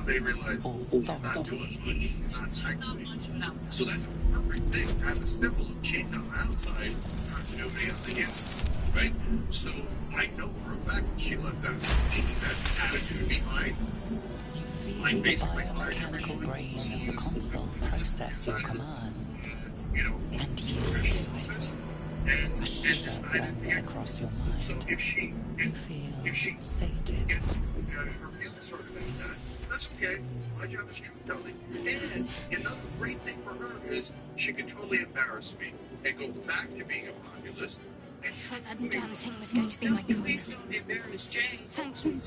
they realize she's not doing much, she's not acting. So that's a perfect thing to have a symbol of change on the outside, continuity on the inside, right? So I know for a fact that she left that attitude behind. You feel the biomechanical brain of the console process your command, and yield to it. A shiver runs across your mind. So if she sated. gets her feelings hurt about that, that's okay. My job is truth telling. And another great thing for her is she can totally embarrass me and go back to being a populist. I thought that damn thing was going to be my goal. Please don't embarrass Jane. Thank you.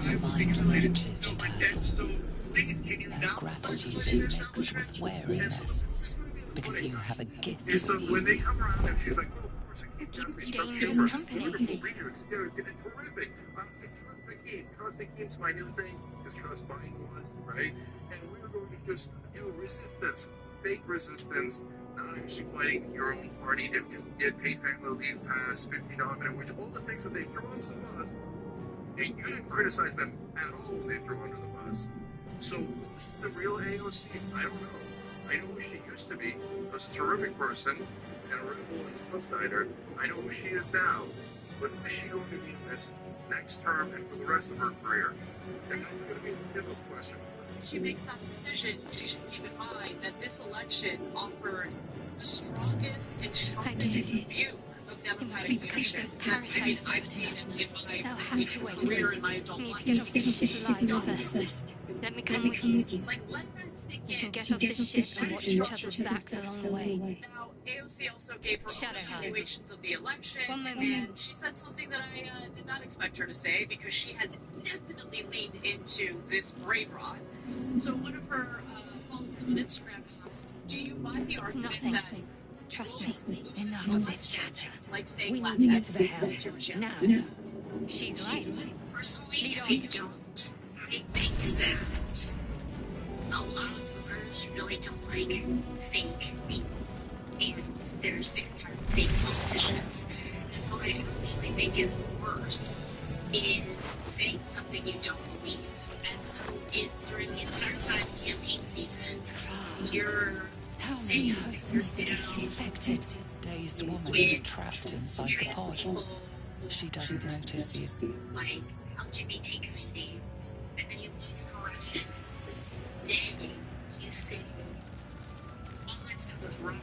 Your mind lurches to titles. Her gratitude is mixed with wariness, because you have a gift And so in when you. they come around and she's like, oh, of course I You can't keep dangerous company. Wonderful readers. They're terrific. Trust the king. Trust the king's my new thing, because trust mine was, right? And we were going to just do resistance, fake resistance, not actually fighting your own party, get paid family leave pass, $15 minute, which all the things that they throw under the bus, and you didn't criticize them at all when they threw under the bus. So who's the real AOC? I don't know. I know who she used to be. Was a terrific person and a rebel and an outsider. I know who she is now. But who is she going to be in this next term and for the rest of her career? And that's going to be a difficult question. She makes that decision, she should keep in mind that this election offered the strongest and sharpest view of democratic leadership that I've seen in my career in my adult life. I need to get off this ship alive first. Let me come with you. Like, let that sink in. You can get off the ship and watch each other's backs along the way. Now, AOC also gave her own evaluations of the election, One moment. and she said something that I did not expect her to say, because she has definitely leaned into this brain rot. So one of her followers on Instagram asked, do you buy the argument that Trust me. Enough of this chatter. like saying We need to get to the Latinx help. Now. She's right. Personally, Lead on. I don't. I think that a lot of voters really don't like fake people. And they're sick and tired of fake politicians. And so what I actually think is worse is saying something you don't believe. And so during the entire time of campaign season, you're saying you're Infected, dazed woman is trapped inside the pod. She doesn't notice you. like LGBT community, and then you lose the election. Today, you say all that stuff was wrong.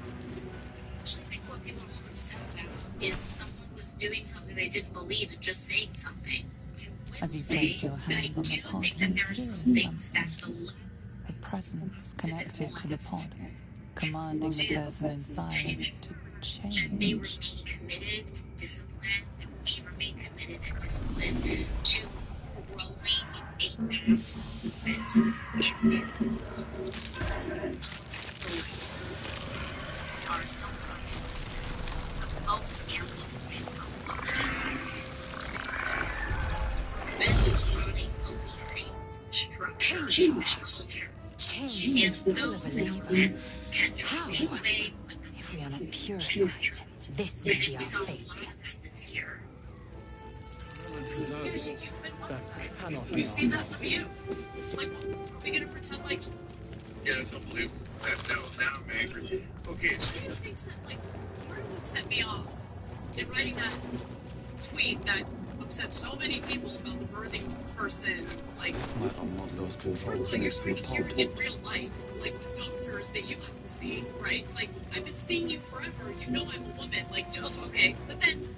Actually, I think what people are upset about is someone was doing something they didn't believe and just saying something. As you place your hand on the pod, think you that there are hear some things that something. the left A presence connected to the pod, commanding the person inside to and they change. remain committed, disciplined, and we remain committed and disciplined to growing a mass movement in there. Are sometimes the most amplified because men is running policing structures and culture. Change And the will of a those neighbor. elements can How? drive away. If we are not purified, this may be our fate. This year. You've seen that from you. Like, are we gonna pretend like Yeah, it's unbelievable. Now I'm angry. Okay, so the things that, like, what set me off in writing that tweet that upset so many people about the birthing person, like, like you're hearing in real life, like with doctors that you have to see, right? It's like, I've been seeing you forever, you know I'm a woman, like, okay, but then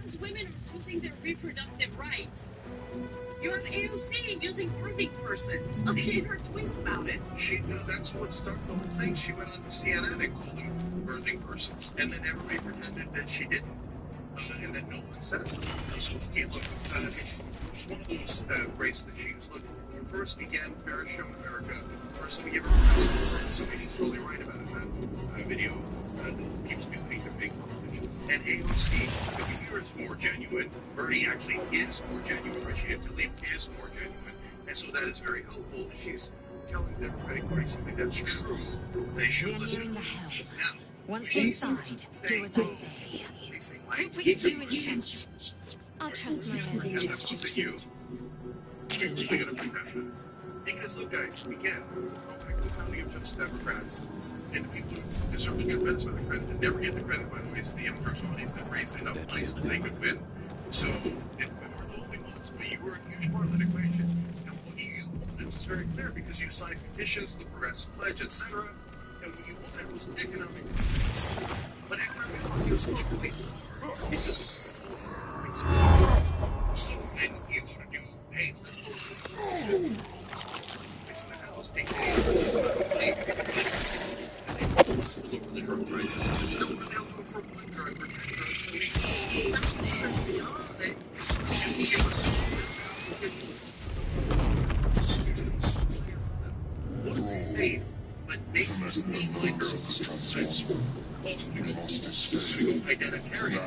as women are losing their reproductive rights, you're an AOC using birthing persons in her tweets about it. that's what started the whole thing. She went on to CNN and called them birthing persons, and then everybody pretended that she didn't. And then no one says it. So, okay, look, it's one of those races that she was looking for. When first began Fair Show in America, first to give her credit, so he's totally right about it. That video, people do think they're fake politicians. And AOC, the year is more genuine. Bernie actually is more genuine. Richie Leave is more genuine. And so that is very helpful that she's telling the Democratic Party something that's true. They should listen. the helm. Now, Once she's inside, do as I say. Who put you in charge? I'll trust my own judgment. You. Because look, guys, again, go back to the founding of just Democrats. And the people who deserve a tremendous amount of credit and never get the credit, by the way, is the impersonalities that raised enough money so that they could win. So, if we weren't the only ones, but you were a huge part of that equation. And what you wanted was very clear because you signed petitions, the Progressive Pledge, etc. And what you wanted was economic defense. But economic defense is completely hard because it's so then you should do, hey, let's go to the places. Let's go to the place in the house, take the money, lower the drug prices. No, they'll go for one drug or 10 drugs a week. That's beyond it. And we give what's paid? But they supposed to be like girls. That's identitarian.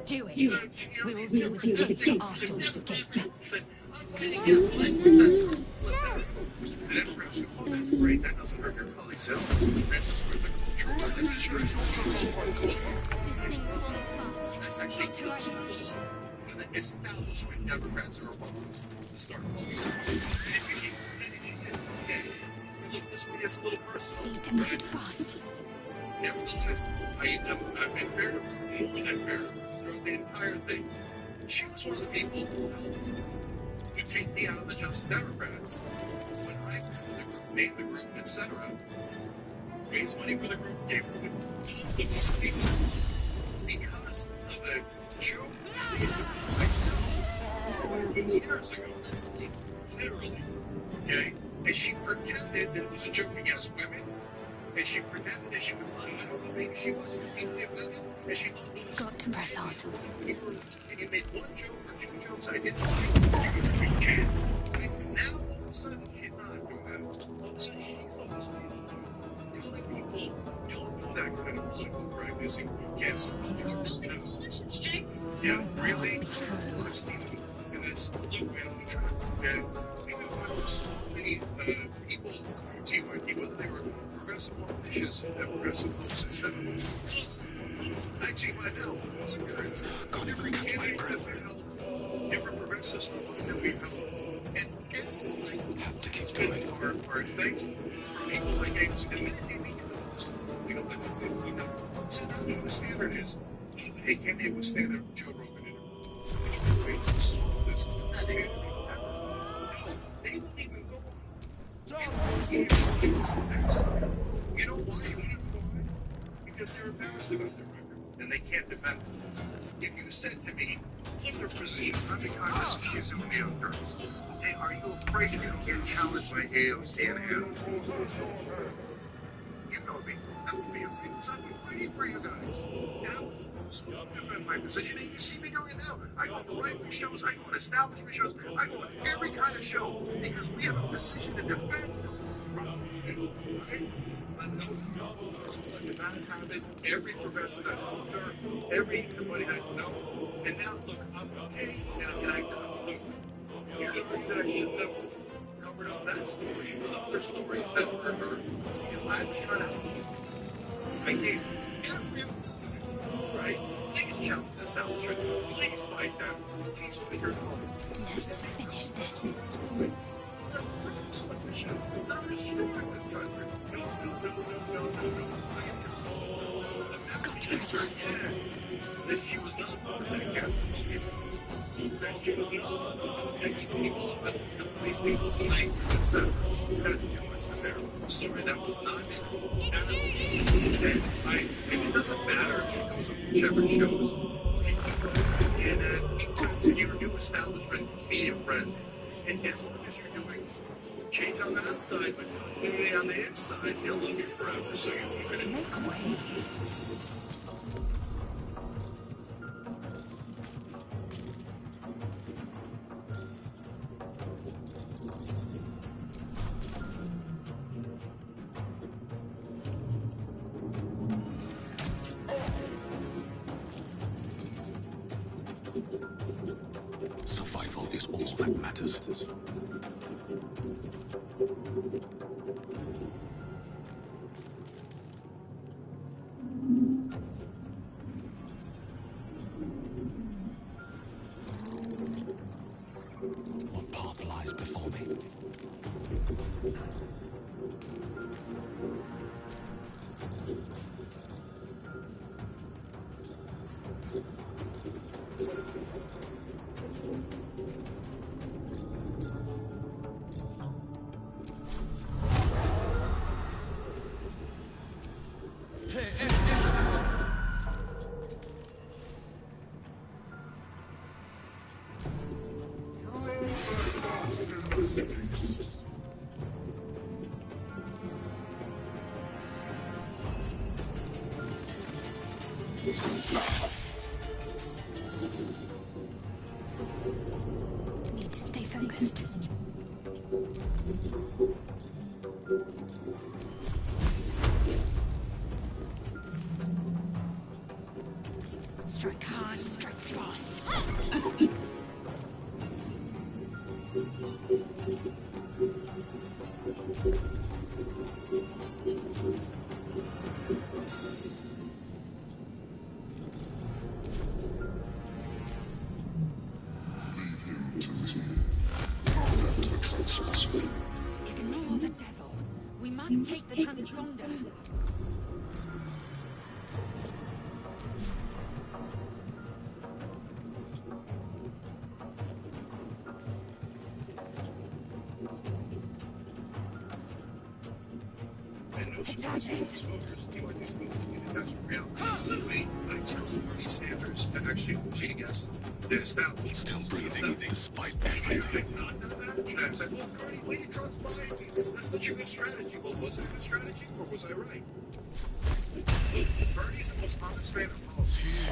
Do it. We will deal with the death after we escape. That's great. That doesn't hurt your colleagues' health. That's just for the cultural demonstration. This thing's falling fast. That's actually Got to right. for the establishment Democrats and Republicans to start voting. Okay. Look, this one gets a little personal. Need to move fast. Nevertheless, I've been fair to her, more than fair, throughout the entire thing. She was one of the people who helped to take me out of the Just Democrats when I formed the group, made the group, etc. Raised money for the group, gave her the people because of a joke I made with myself 20 years ago. Literally. Okay? And she pretended that it was a joke against women. And she pretended that she would lie. I don't know, maybe she was deeply offended. And she Got to press on. And you made one joke or two jokes I didn't like. You can't. Now, all of a sudden, she's not doing that. All of a sudden, she's the one. These other people don't know that kind of political practice in cancel culture. We're building coalitions, Jake. Yeah, really? I've seen in this. Look, man, we try to we have so many people through TYT, whether they were progressive politicians, progressive folks, etc. Actually, by now, senators, Can't even catch my breath. different progressives that we've helped. And everything Have to keep going. are thanks from people like James. And then they make it. You know, that's it. You know, so now the standard is, hey, can they withstand a Joe Rogan interview? This no, they won't even go on. You know why? You want to know why? Because they're embarrassed about their record, and they can't defend it. If you said to me, in their position, I'm in Congress, she's doing the outdoors. Hey, are you afraid if you don't get challenged by AOC and Hannah? You know me. I would be afraid because I've been fighting for you guys. And I would defend my position, and you see me doing it now. I go to right-wing shows, I go on establishment shows, I go on every kind of show because we have a position to defend. Right? But no, the bad habit, every progressive that under, everybody that no. And now, look, I'm okay, and I look, you could argue that I shouldn't have covered up that story or the other stories that were heard because I was trying to help you. I gave every opportunity, right? Please challenge the establishment. Please fight them. Please open your doors. Let's finish this. Politicians that are destroying this country. No. Got to press on. That she was not part of that cancel culture. That she was not taking people up and police people's language, etc. That's too much to bear. Sorry, that was not it. And it doesn't matter if it goes on whichever shows. And your new establishment, media friends, and as long as you're doing change on the outside, but continuity on the inside, they'll love you forever. So you're going to Make way. Survival is all that matters. What path lies before me? Strike hard, strike fast. Ignore the devil. We must take the transponder. And no surprise to the smokers, Timothy smoking in industrial reality. Wait, I told Bernie Sanders to actually genius. The establishment. Still breathing despite Should I everything. have not done that? Should I have said, look, Bernie, we need trust Biden. That's such a good strategy. Well, was it a good strategy, or was I right? Bernie's the most honest man of politics. Is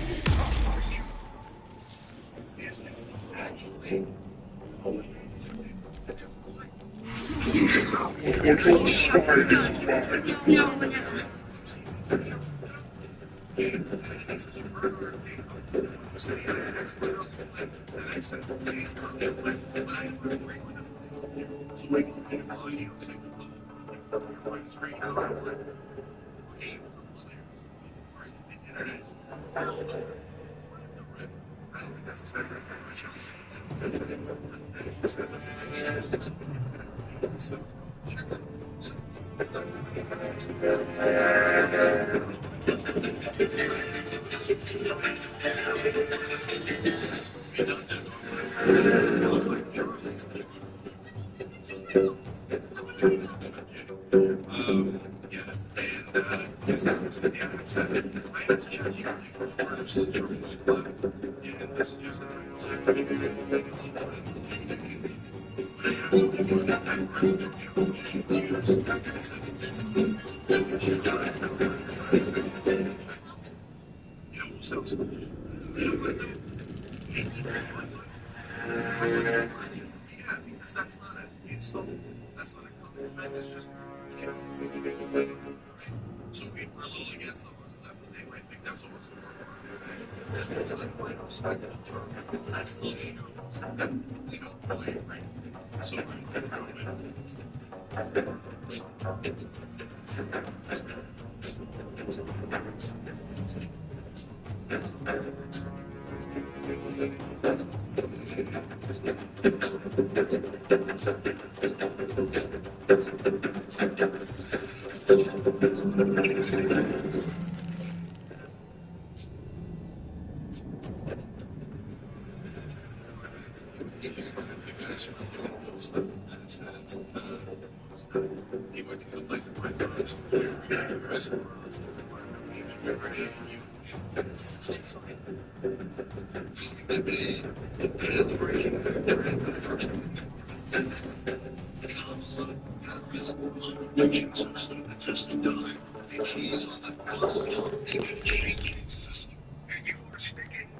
actually because that's not an insult. That's not a compliment. It's just so we're a little against the left, but they might think that's almost a word. Just because I might respect the term, that still shows that we don't play it right. So we're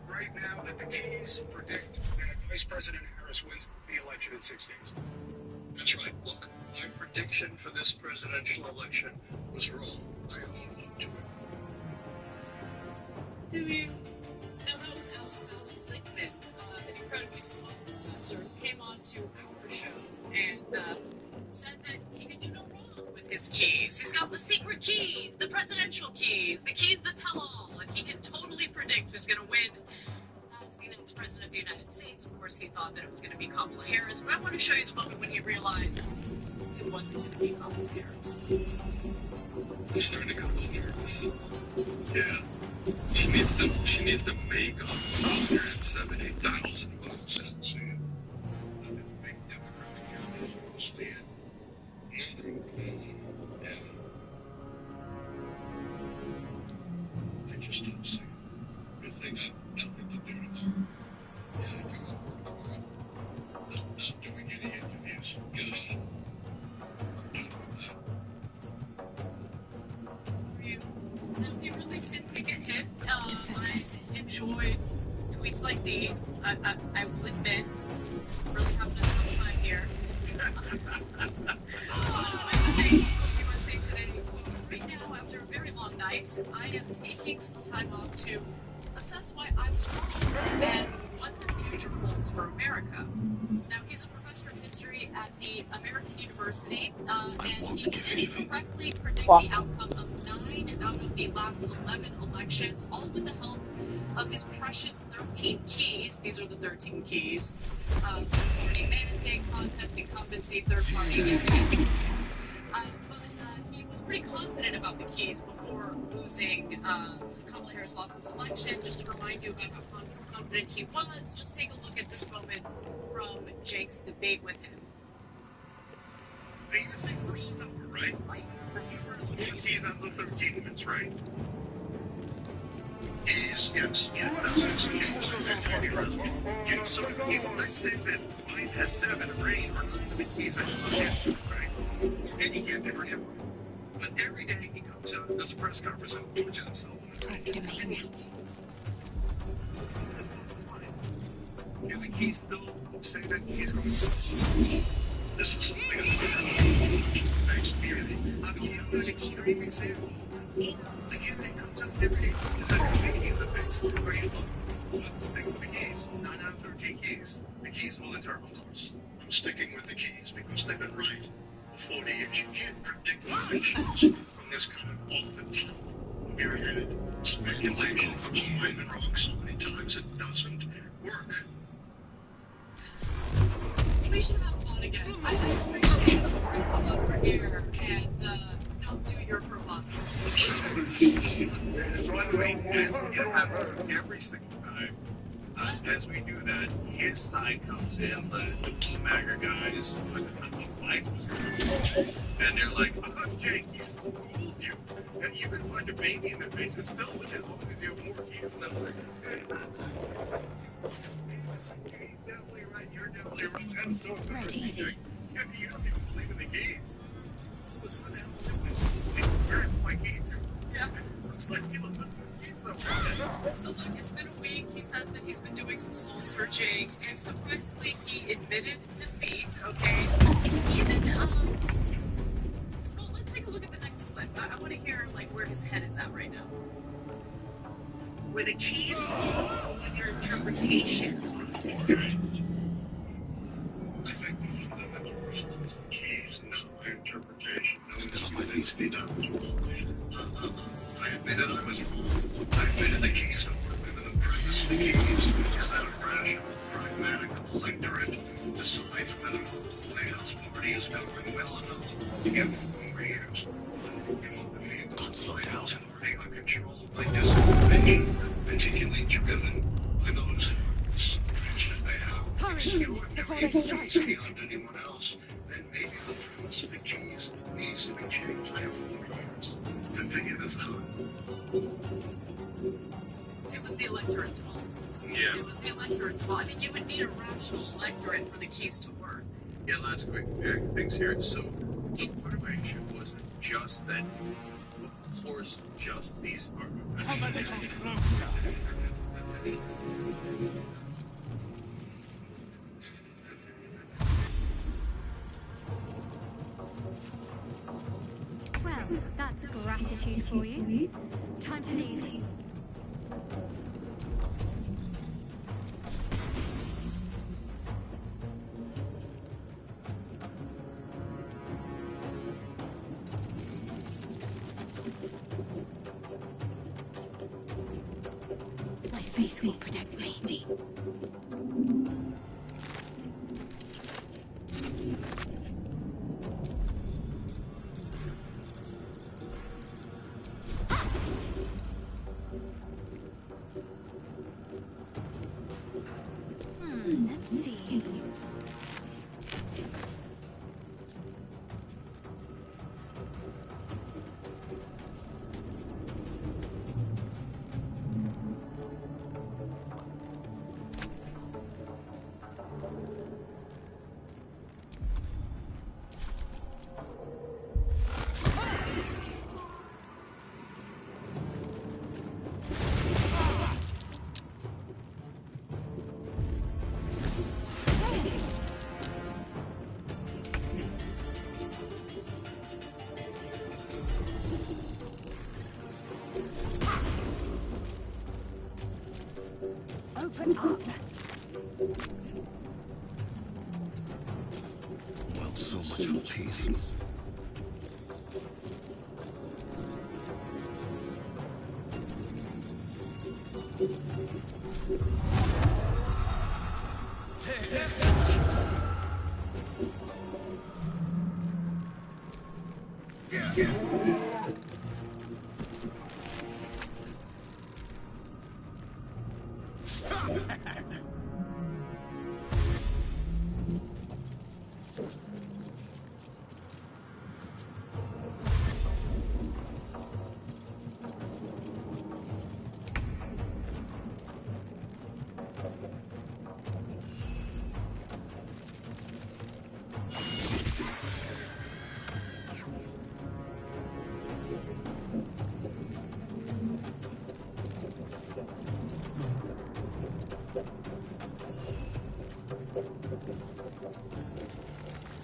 right now that the keys predict that Vice President Harris wins the election in 6 days. That's right. Look, my prediction for this presidential election was wrong. I own up to it. Do you? Now that was Alan Lichtman, an incredibly smart professor, who came on to our show and said that he could do no wrong with his keys. He's got the secret keys, the presidential keys, the keys that tell all, and he can totally predict who's going to win as the next president of the United States. Of course, he thought that it was going to be Kamala Harris, but I want to show you the moment when he realized it wasn't going to be Kamala Harris. I'm starting to get a little nervous. Yeah. She needs to make 170,000 votes. And so, it's big Democratic counties mostly in northern Oklahoma. And I just don't see it. Good thing I have nothing to do tomorrow. Yeah, I come off work tomorrow. Not doing any interviews. Just, I'm done with that. He really did take a hit. I enjoyed tweets like these. I will admit, really having a tough time here. University, I and won't he give did in. correctly predict the outcome of 9 out of the last 11 elections, all with the help of his precious 13 keys. These are the 13 keys: supporting mandate, contest, incumbency, third-party evidence. But he was pretty confident about the keys before losing. Kamala Harris lost this election. Just to remind you about how confident he was, just take a look at this moment from Jake's debate with him. They used to say wrong number, right? Wrong. Remember, 4 keys out of the 13 wins, right? Keys, yes. Yes, that's what it's so let's say that Biden has 7 or 8 or 9 of the keys that he has, right? And he can't differ him. But every day he comes out and does a press conference and punches himself in the face. To me. Do the keys still say that he's going to This is something that's experience? I mean, you have an extreme example. The candidate comes up every day and punches everybody in the face. Or you look, let's stick with the keys. 9 out of 13 keys. The keys will determine those. I'm sticking with the keys because they've been right for 40 years. You can't predict elections from this kind of off the top of your head speculation. I've been wrong so many times it doesn't work. We should have fun again. I appreciate someone who can come over here and do your provocative. By the way, as it happens every single time, as we do that, his side comes in, the Blue MAGA guys, like the top of life was going, and they're like, oh, Jake, he still fooled you. And you can punch a baby in the face and still win as long as you have more keys. And I'm like, okay. He's definitely right, you're definitely wrong. I'm so Ready. You don't even believe in the keys. The sun is where are my keys? Yeah. It's like, you know, this is keys though. So look, it's been a week. He says that he's been doing some soul searching, and surprisingly, he admitted defeat. Okay, even well, let's take a look at the next clip. I want to hear like where his head is at right now. Where the keys is your interpretation. I think the fundamental problem is the keys, not my interpretation. No Still one's on my convinced feet. me that was wrong. I admitted I was wrong. I admitted the keys don't work within the premise. The keys is that a rational, pragmatic electorate decides whether the White House party is governing well enough to get 4 years. If the views of the White House party are controlled by disinformation, particularly driven by those that they have extraordinary influence beyond anyone else, then maybe the premise of the keys needs to be changed. I have 4 years to figure this out. It was the electorate's fault. Yeah. It was the electorate's fault. I mean, you would need a rational electorate for the keys to work. Yeah, last quick things here. So, the part of my issue wasn't just that, of course, just these are. Come a little closer. Well, that's gratitude for you. Time to leave. My faith will protect me. Let's see. Open up. Well, so much for peace. madness.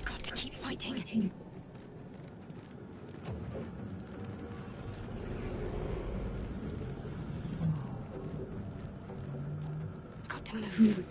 Got to keep fighting. Got to move.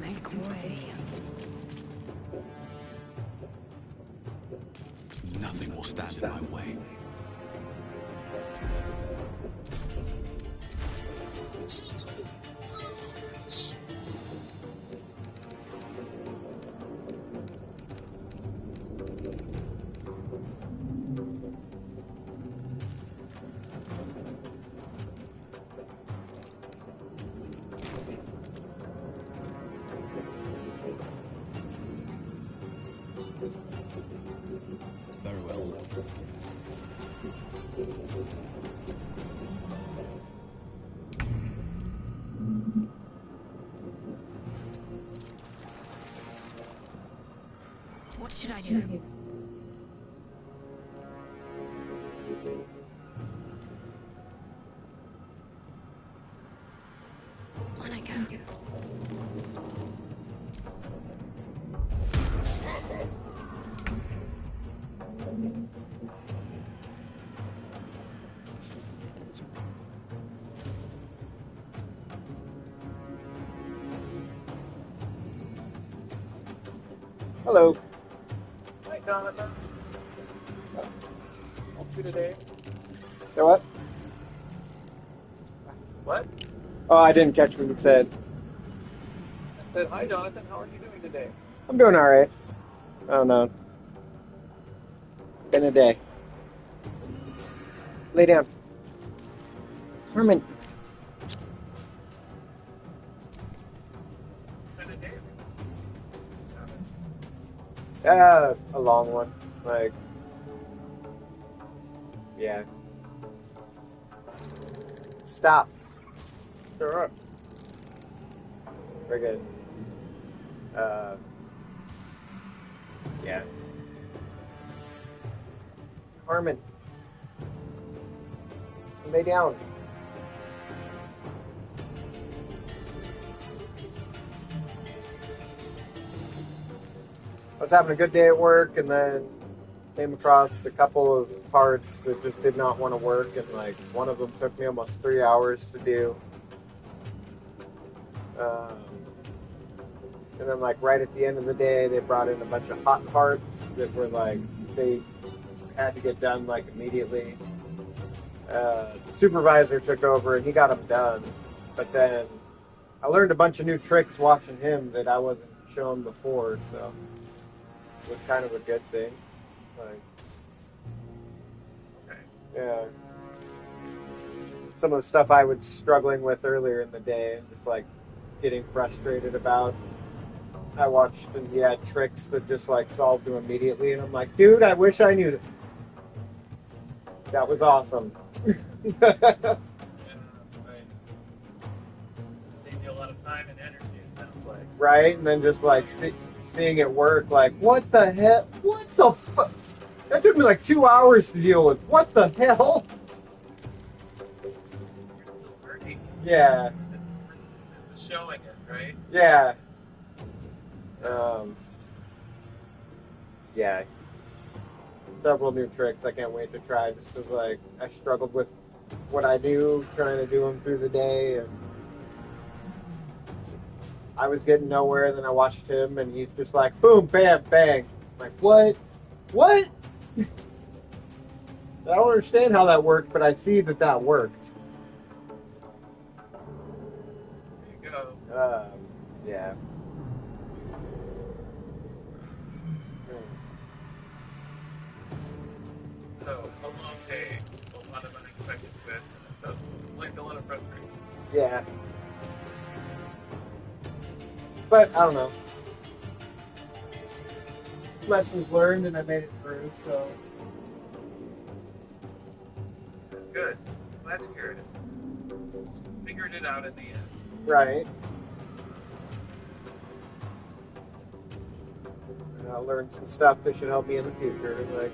Make way. Nothing will stand in my way. Very well. What should I do? On I go. Hello. Hi, Jonathan. Help you today. So what? What? Oh, I didn't catch what you said. I said, hi, Jonathan. How are you doing today? I'm doing all right. I don't know. Been a day. Lay down. Herman. A long one. Like, yeah. Stop. Sure. We're good. Yeah. Carmen. Lay down. I was having a good day at work and then came across a couple of parts that just did not want to work, and like one of them took me almost 3 hours to do. And then like right at the end of the day, they brought in a bunch of hot parts that were like, they had to get done like immediately. The supervisor took over and he got them done, but then I learned a bunch of new tricks watching him that I wasn't shown before, so it was kind of a good thing. Like, yeah. Some of the stuff I was struggling with earlier in the day and just like getting frustrated about, I watched and he had tricks that just like solved them immediately, and I'm like, dude, I wish I knew that. That was awesome. Yeah, right. Saved you a lot of time and energy, it sounds like. Right? And then just like seeing it work, like, what the hell? What the fuck? That took me like 2 hours to deal with. What the hell? Yeah. This is showing it, right? Yeah. Yeah. Several new tricks I can't wait to try just because, like, I struggled with what I knew, trying to do them through the day, and I was getting nowhere. Then I watched him, and he's just like, boom, bam, bang. I'm like, what? What? I don't understand how that worked, but I see that that worked. There you go. Yeah. So, a long day, a lot of unexpected events, and it does like a lot of frustration. Yeah. But, I don't know. Lessons learned, and I made it through, so. Good. Glad to hear it. Figured it out in the end. Right. And I'll learn some stuff that should help me in the future, like.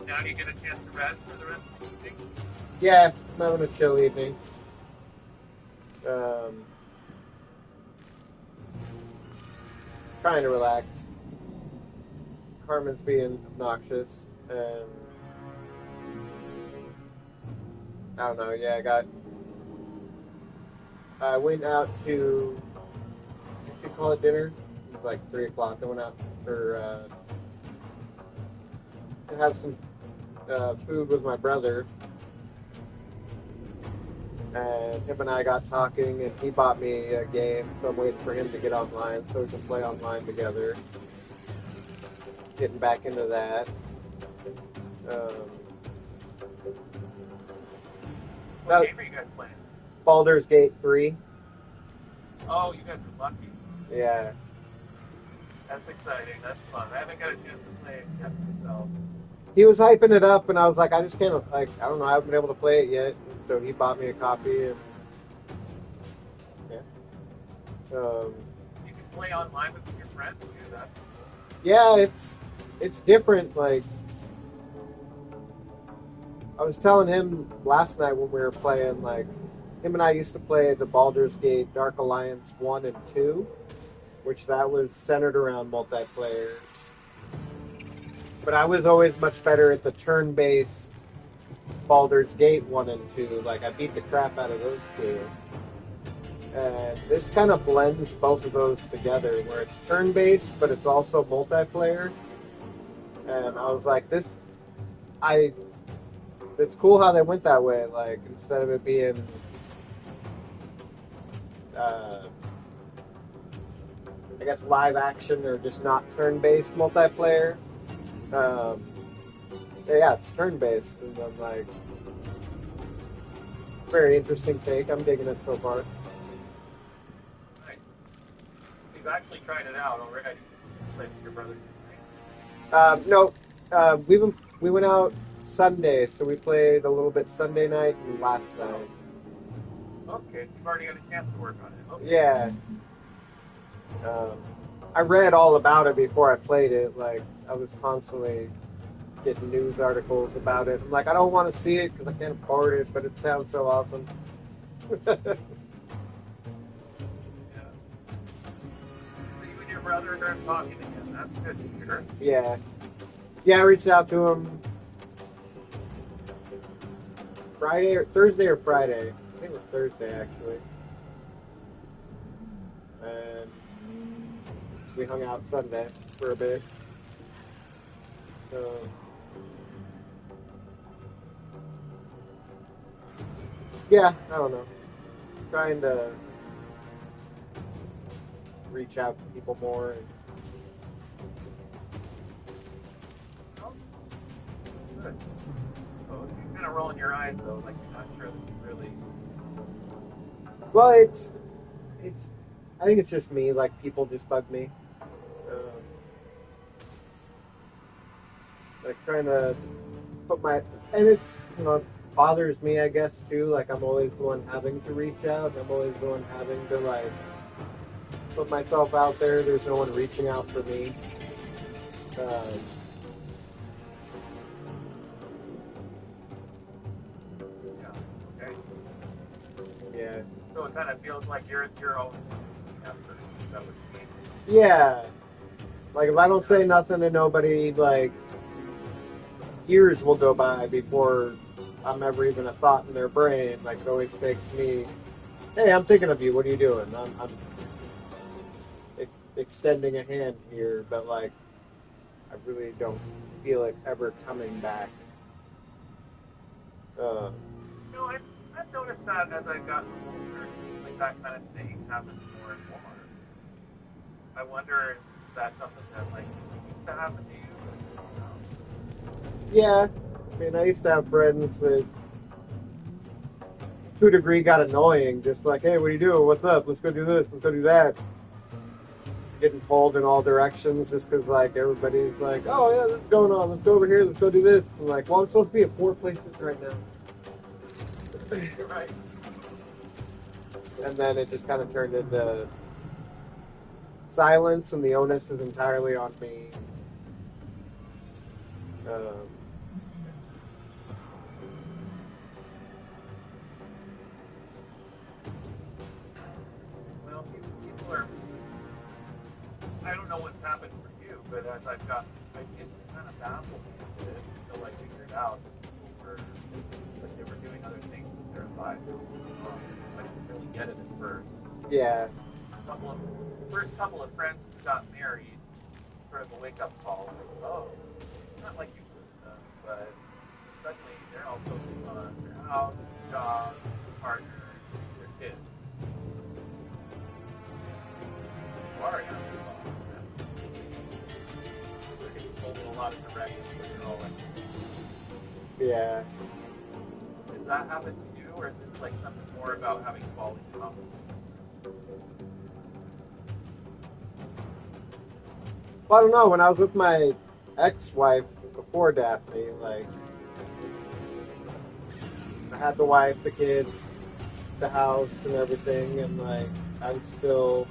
Now you get a chance to rest for the rest of the evening? Yeah, I'm having a chill evening. Trying to relax. Carmen's being obnoxious, and I don't know. Yeah, I went out to, what's you call it, dinner? It was like 3 o'clock. I went out for to have some food with my brother. And him and I got talking, and he bought me a game, so I'm waiting for him to get online so we can play online together. Getting back into that. What game are you guys playing? Baldur's Gate 3. Oh, you guys are lucky. Yeah. That's exciting. That's fun. I haven't got a chance to play it yet myself. He was hyping it up, and I was like, I just can't, like, I don't know, I haven't been able to play it yet. So he bought me a copy, and yeah. You can play online with your friends and do that. Yeah, it's different. Like, I was telling him last night when we were playing, like, him and I used to play the Baldur's Gate Dark Alliance 1 and 2, which that was centered around multiplayer. But I was always much better at the turn-based Baldur's Gate 1 and 2. Like, I beat the crap out of those two. And this kind of blends both of those together, where it's turn-based, but it's also multiplayer. And I was like, it's cool how they went that way. Like, instead of it being, I guess, live action or just not turn-based multiplayer. Yeah, it's turn-based, and I'm like, very interesting take. I'm digging it so far. Nice. You've actually tried it out already. Played with your brother. No, we went out Sunday, so we played a little bit Sunday night and last night. Okay, you've already got a chance to work on it. Okay. Yeah. I read all about it before I played it. Like, I was constantly getting news articles about it. I'm like, I don't want to see it because I can't afford it, but it sounds so awesome. Yeah. So you and your brother are talking again. That's good to hear. Yeah. Yeah, I reached out to him Thursday or Friday. I think it was Thursday, actually. And we hung out Sunday for a bit. So, yeah, I don't know. Trying to reach out to people more. Good. So you're kind of rolling your eyes, though, like you're not sure that you really... Well, I think it's just me. Like, people just bug me. Like, trying to put and it, bothers me, I guess, too. Like, I'm always the one having to reach out. I'm always the one having to, like, put myself out there. There's no one reaching out for me. it kind of feels like you're always after that would be. Yeah. Like, if I don't say nothing to nobody, like, years will go by before I'm ever even a thought in their brain. Like, it always takes me, hey, I'm thinking of you. What are you doing? I'm extending a hand here, but, like, I really don't feel it ever coming back. You know, I've noticed that as I've gotten older, like that kind of thing happens more and more. I wonder if that's something that like used to happen to you. Yeah, I mean, I used to have friends that, to a degree, got annoying. Just like, hey, what are you doing? What's up? Let's go do this. Let's go do that. Getting pulled in all directions just because, like, everybody's like, oh, yeah, this is going on. Let's go over here. Let's go do this. And like, well, I'm supposed to be at 4 places right now. You're right. And then it just kind of turned into silence, and the onus is entirely on me. Well, people are. I don't know what's happened for you, but as I've got, I get kind of baffled with it until I figured out that people were like they were doing other things with their lives. I didn't really get it at first. Yeah. First couple of friends who got married, sort of a wake-up call. Like, oh, it's not like you would have done, but suddenly they're all focused on their house, job, partner, their kids. You are now involved. They're getting pulled in a lot of directions, but you're all like, Yeah. does that happen to you, or is this like something more about having quality time? Well, I don't know. When I was with my ex-wife before Daphne, like, I had the wife, the kids, the house, and everything, and like, I was still.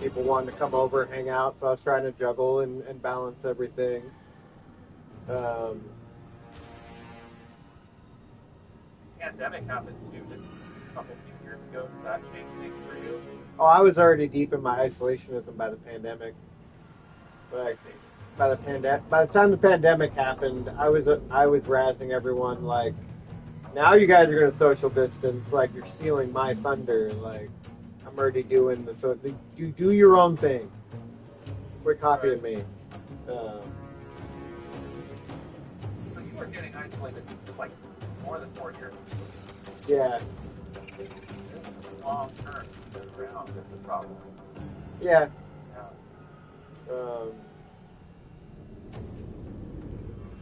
People wanted to come over and hang out, so I was trying to juggle and balance everything. Pandemic happened too, just a couple of years ago. Did that change things for you? Oh, I was already deep in my isolationism by the pandemic. Like, by the time the pandemic happened, I was razzing everyone like, now you guys are gonna social distance, like you're stealing my thunder. Like, I'm already doing this. So you do your own thing. Quit copying me. So you were getting isolated like more than 4 years. Yeah. Long term around is the problem. Yeah.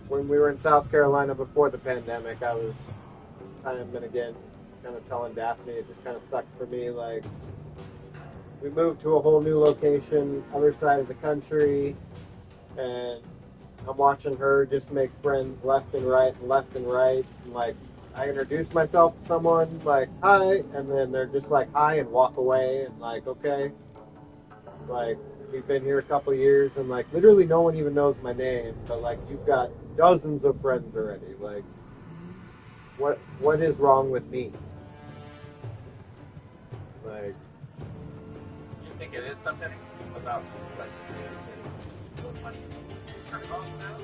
When we were in South Carolina before the pandemic, I was time and again kind of telling Daphne it just kind of sucked for me. Like, we moved to a whole new location, other side of the country, and I'm watching her just make friends left and right and left and right. And like, I introduce myself to someone, like, hi, and then they're just like, hi, and walk away, and like, okay. Like, we've been here a couple of years, and like, literally no one even knows my name, but like, you've got dozens of friends already. Like, what is wrong with me? Like, You think it is something about like what money turn off now?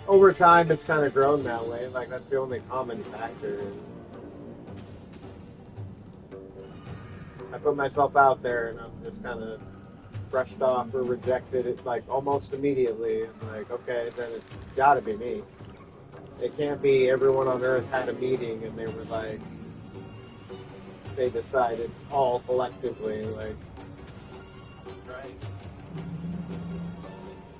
over time, it's kind of grown that way. Like, that's the only common factor. I put myself out there, and I'm just kind of brushed off or rejected it, like, almost immediately. And like, okay, then it's got to be me. It can't be everyone on Earth had a meeting and they were like, they decided all collectively, like. Right.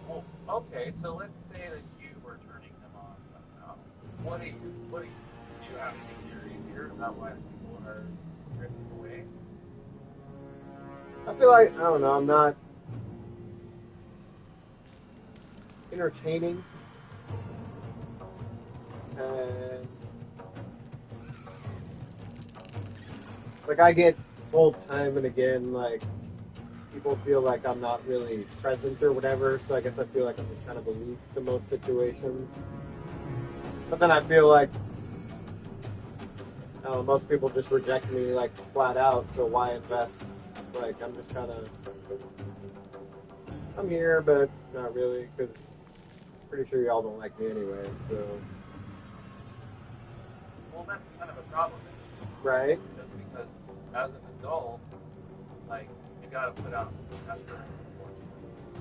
Well, okay, so let's say that you were turning them on somehow. What do you have any theories here about why people are drifting away? I feel like, I don't know, I'm not entertaining. And like, I get told time and again, like, people feel like I'm not really present or whatever, so I guess I feel like I'm just kind of aloof to most situations. But then I feel like most people just reject me like flat out, so why invest? Like, I'm just kind of, I'm here, but not really, because pretty sure y'all don't like me anyway, so. Well, that's kind of a problem. Right? Just because as an adult, like, you gotta put out effort,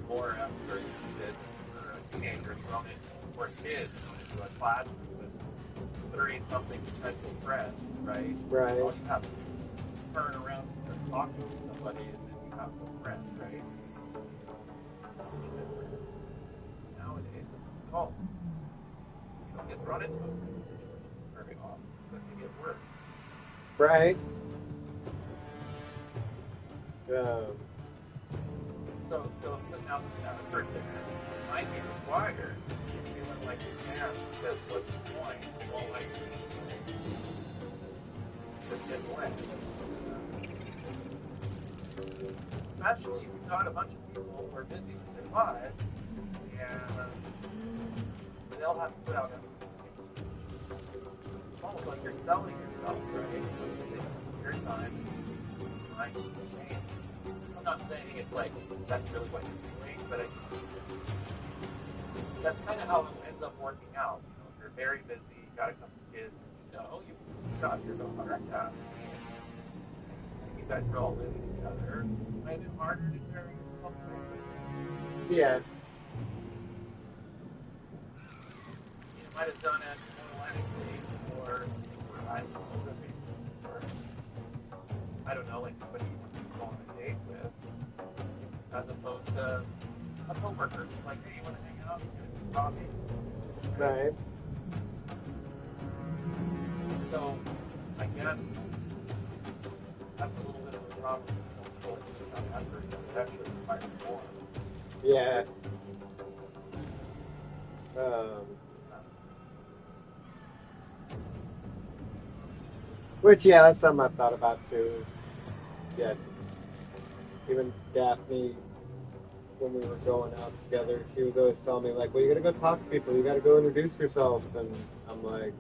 more effort than for a teenager thrown into, or a kid thrown into a classroom with 30-something potential friends, right? Right. All you have to do is turn around and start talking to somebody, and then you have some friends, right? Nowadays, oh, you don't get thrown into it very often, but you get worse. Right. So putting out the effort there might be required. Feeling like you can, because what's the point? You won't like just get away. Especially if you've got a bunch of people who are busy with their lives, and they'll have to put out effort. It's almost like you're selling yourself, right? Your time to change. I'm not saying it's like that's really what you're doing, but that's kind of how it ends up working out. You know, if you're very busy, you got a couple kids, you've got your daughter, you guys are all living together. Might be harder to carry yourself. Yeah. You might have done it more likely, or I don't know, like somebody you go on a date with, as opposed to a coworker. Like, hey, you want to hang out? Get a coffee? Right. So, I guess that's a little bit of a problem. It's actually requires more. Yeah. Which, yeah, that's something I've thought about too. Yeah. Even Daphne, when we were going out together, she was always telling me, like, well, you gotta go talk to people, you gotta go introduce yourself. And I'm like,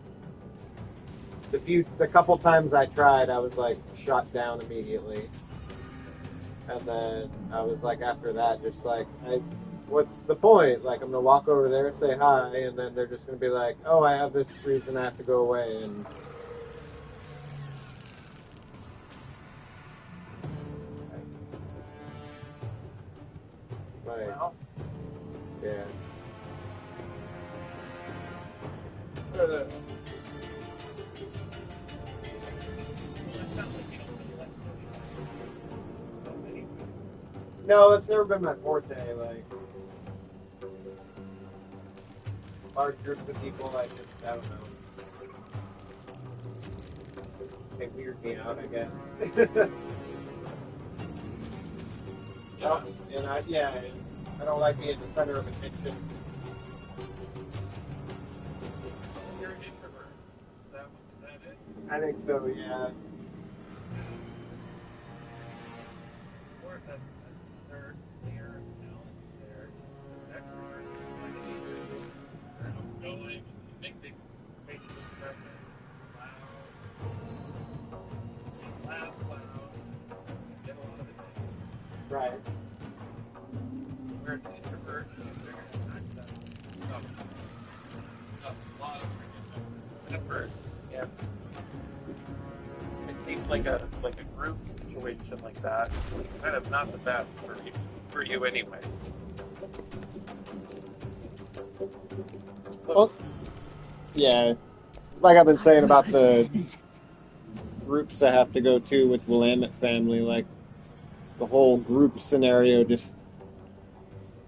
the couple times I tried, I was like shot down immediately. And then I was like, after that, just like, what's the point? Like, I'm gonna walk over there, say hi, and then they're just gonna be like, oh, I have this reason I have to go away. And like, yeah. No, it's never been my forte. Like, large groups of people, I don't know. They weird me out, I guess. And I don't like being the center of attention. You're an introvert. Is that it? I think so, yeah. Or if that's third layer of talent there, extrovert, like an introvert, they're outgoing, big facial expression, loud, get a lot of attention. Right. Whereas an introvert, they're going to access a lot of effort. Yeah. It seems like a group situation like that, kind of not the best for you anyway. Well, yeah, like I've been saying about the groups I have to go to with Willamette family, like the whole group scenario, just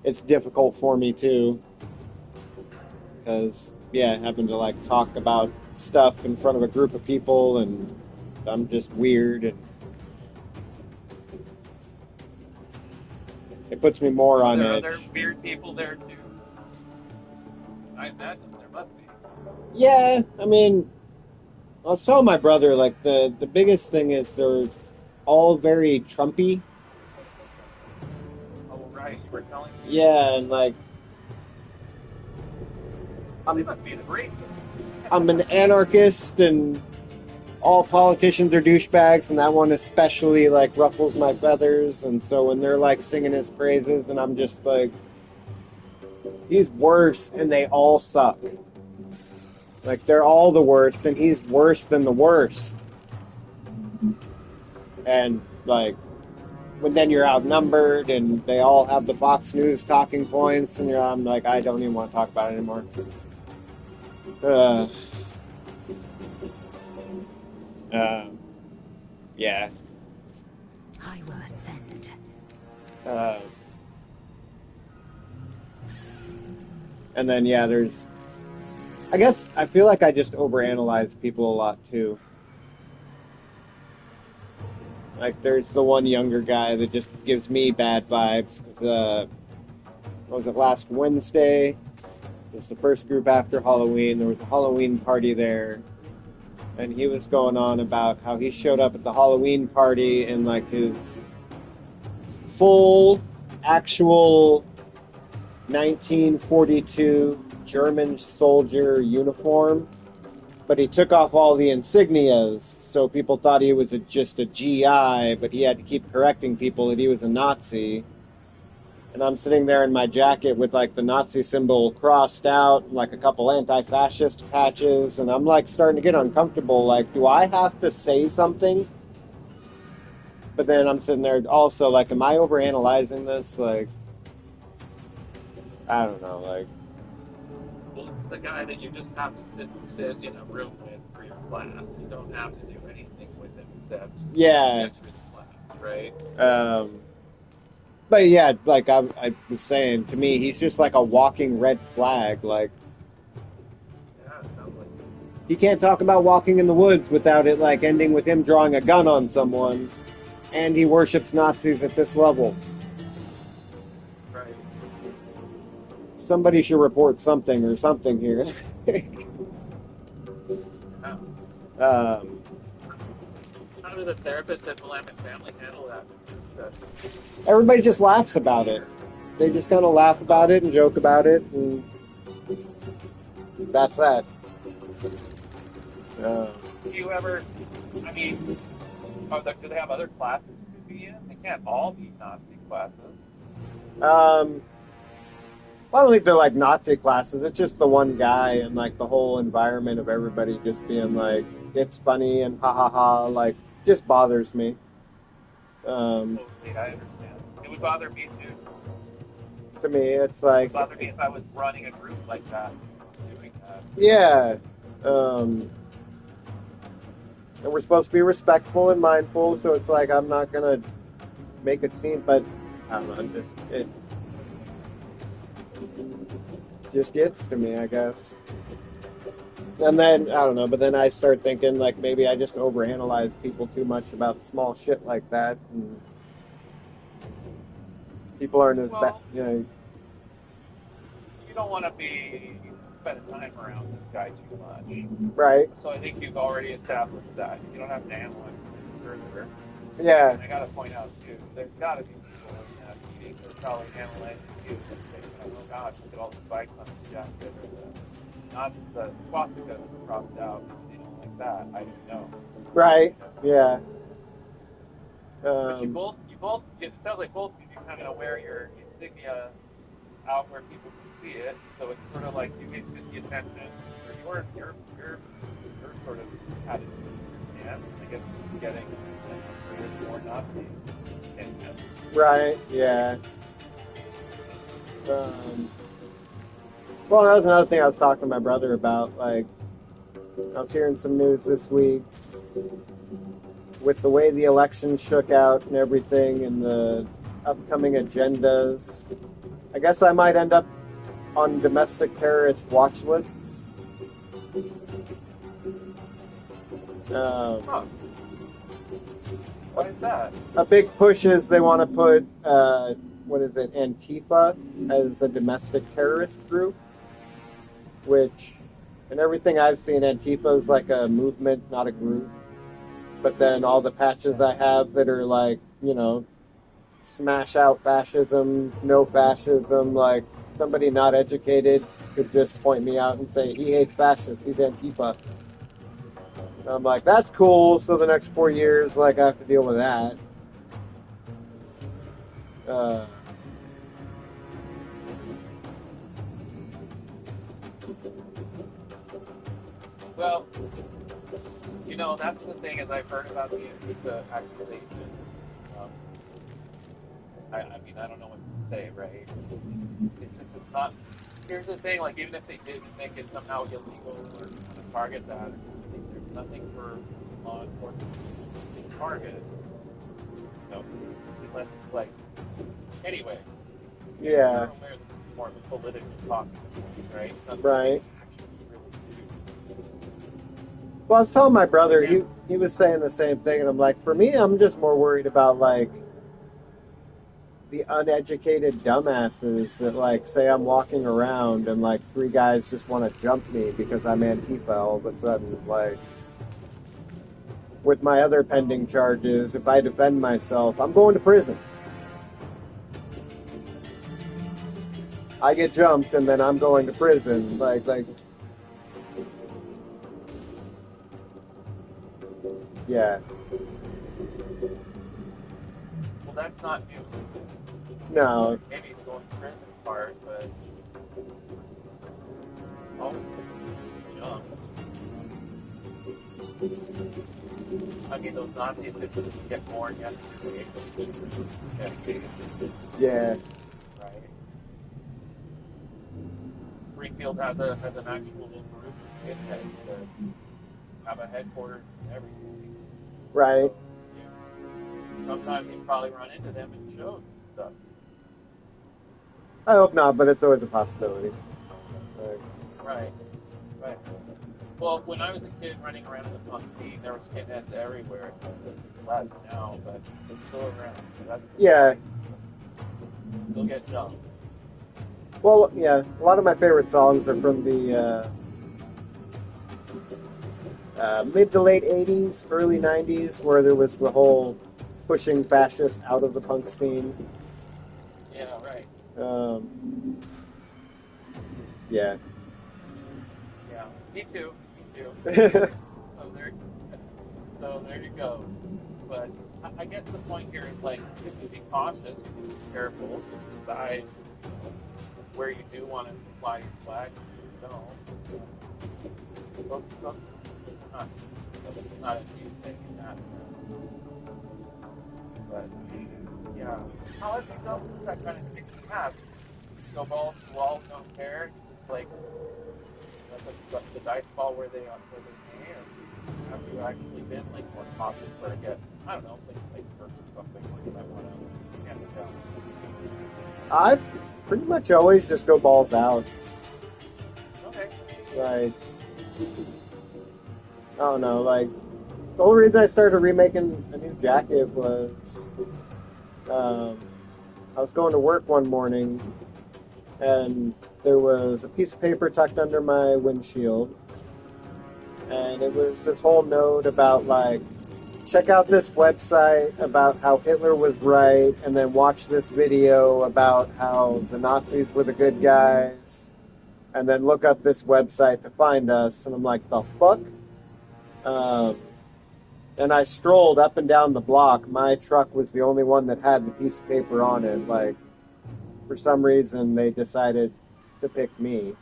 it's difficult for me too, because having to like talk about stuff in front of a group of people, and I'm just weird, and it puts me more on edge. Are there weird people there too? I imagine there must be. Yeah, I mean, I was telling my brother, like, the biggest thing is they're all very Trumpy. Oh, right, you were telling me. Yeah, and like, They must be great. I'm an anarchist, and all politicians are douchebags, and that one especially like ruffles my feathers. And so when they're like singing his praises, and I'm just like, he's worse, and they all suck. Like they're all the worst, and he's worse than the worst. And like, when then you're outnumbered, and they all have the Fox News talking points, and I'm like, I don't even want to talk about it anymore. Yeah. I will ascend. And then, yeah, there's... I guess I feel like I just overanalyze people a lot, too. Like, there's the one younger guy that just gives me bad vibes. What was it, last Wednesday? It was the first group after Halloween. There was a Halloween party there. And he was going on about how he showed up at the Halloween party in, like, his full, actual 1942 German soldier uniform. But he took off all the insignias, so people thought he was just a GI, but he had to keep correcting people that he was a Nazi. And I'm sitting there in my jacket with, like, the Nazi symbol crossed out, and, like, a couple anti-fascist patches, and I'm, like, starting to get uncomfortable. Like, do I have to say something? But then I'm sitting there also, like, am I overanalyzing this? Like, I don't know, like... Well, it's the guy that you just have to sit in a room with for your class. You don't have to do anything with him except yeah. get through the class, right? But yeah, like I was saying, to me, he's just like a walking red flag. Like, Yeah, it sounds like it. he can't talk about walking in the woods without it like ending with him drawing a gun on someone, and he worships Nazis at this level. Right. Somebody should report something or something here. Yeah. How do the therapists at Willamette Family handle that? Everybody just laughs about it. They just kind of laugh about it and joke about it, and that's that. Do you ever, I mean, do they have other classes to be in? They can't all be Nazi classes. I don't think they're like Nazi classes. It's just the one guy and like the whole environment of everybody just being like, it's funny and ha ha ha, like, just bothers me. Totally, I understand. It would bother me too. To me, it's like... It would bother me if I was running a group like that, doing that. Yeah. And we're supposed to be respectful and mindful, so it's like, I'm not gonna make a scene, but I don't know, it just gets to me, I guess. And then, I don't know, but then I start thinking, like, maybe I just overanalyze people too much about small shit like that, and people aren't as bad, you know. You don't want to be spending time around this guy too much. Right. So I think you've already established that. You don't have to analyze it further. Yeah. And I got to point out, too, there's got to be people in that meeting that are probably analyzing you and saying, oh gosh, look at all the spikes on his jacket, or not the swastika that's crossed out, you know, like that. I don't know. Right. Yeah. But you both, it sounds like both of you kind of wear your insignia out where people can see it, so it's sort of like you get the attention, or you're sort of had it in your hands, I guess, getting more Nazi attention. Right, yeah. Well, that was another thing I was talking to my brother about. Like, I was hearing some news this week with the way the election shook out and everything and the upcoming agendas. I guess I might end up on domestic terrorist watch lists. What is that? A big push is they want to put, Antifa as a domestic terrorist group, which, in everything I've seen, Antifa is like a movement, not a group. But then all the patches I have that are like, you know, smash out fascism, no fascism, like somebody not educated could just point me out and say, he hates fascists, he's Antifa. I'm like, that's cool. So the next 4 years, like, I have to deal with that. Uh, Well, you know, that's the thing is I've heard about the accusations. Um, I mean, I don't know what to say, right? Since it's not. Here's the thing, like even if they did make it somehow illegal or kind of target that, there's nothing for law enforcement to target. You know, unless it's like. Anyway, yeah. you're aware this is more of a political talking point, right? Something Right. actually really do. Well, I was telling my brother, he was saying the same thing, and I'm like, for me, I'm just more worried about, like, the uneducated dumbasses that, like, say I'm walking around and, like, 3 guys just want to jump me because I'm Antifa all of a sudden. Like, with my other pending charges, if I defend myself, I'm going to prison. I get jumped, and then I'm going to prison. Like, yeah. Well, that's not new. No. Maybe the going to prison part, but always jump. I mean, those Nazis just get more and you have to create those pictures. Yeah. Right. Springfield has an actual little group of skinheads that have a headquarters and everything. Right. So, yeah. Sometimes you probably run into them in shows and stuff. I hope not, but it's always a possibility. Right. Right. Well, when I was a kid running around in the punk scene, there were skinheads everywhere. It's less now, but it's still around. So that's Yeah. Still get jumped. Well, yeah, a lot of my favorite songs are from the mid to late 80s, early 90s, where there was the whole pushing fascists out of the punk scene. Yeah, right. Yeah. Yeah, me too. So there you go. But I guess the point here is like, you have to be cautious, you have to be careful, to decide where you do want to fly your flag, and you don't. It's not a new thing in that sense. But yeah, how have you dealt with that kind of thing? Yeah, go balls to walls, don't care. It's like the dice ball where they may, or have you actually been like more cautious where to get, I don't know, like first or something where you might want to hand it down? I pretty much always just go balls out. Okay. Like, I don't know, like, the whole reason I started remaking a new jacket was I was going to work one morning and there was a piece of paper tucked under my windshield, and it was this whole note about, like, check out this website about how Hitler was right, and then watch this video about how the Nazis were the good guys, and then look up this website to find us. And I'm like, the fuck? And I strolled up and down the block. My truck was the only one that had the piece of paper on it. Like, for some reason, they decided to pick me.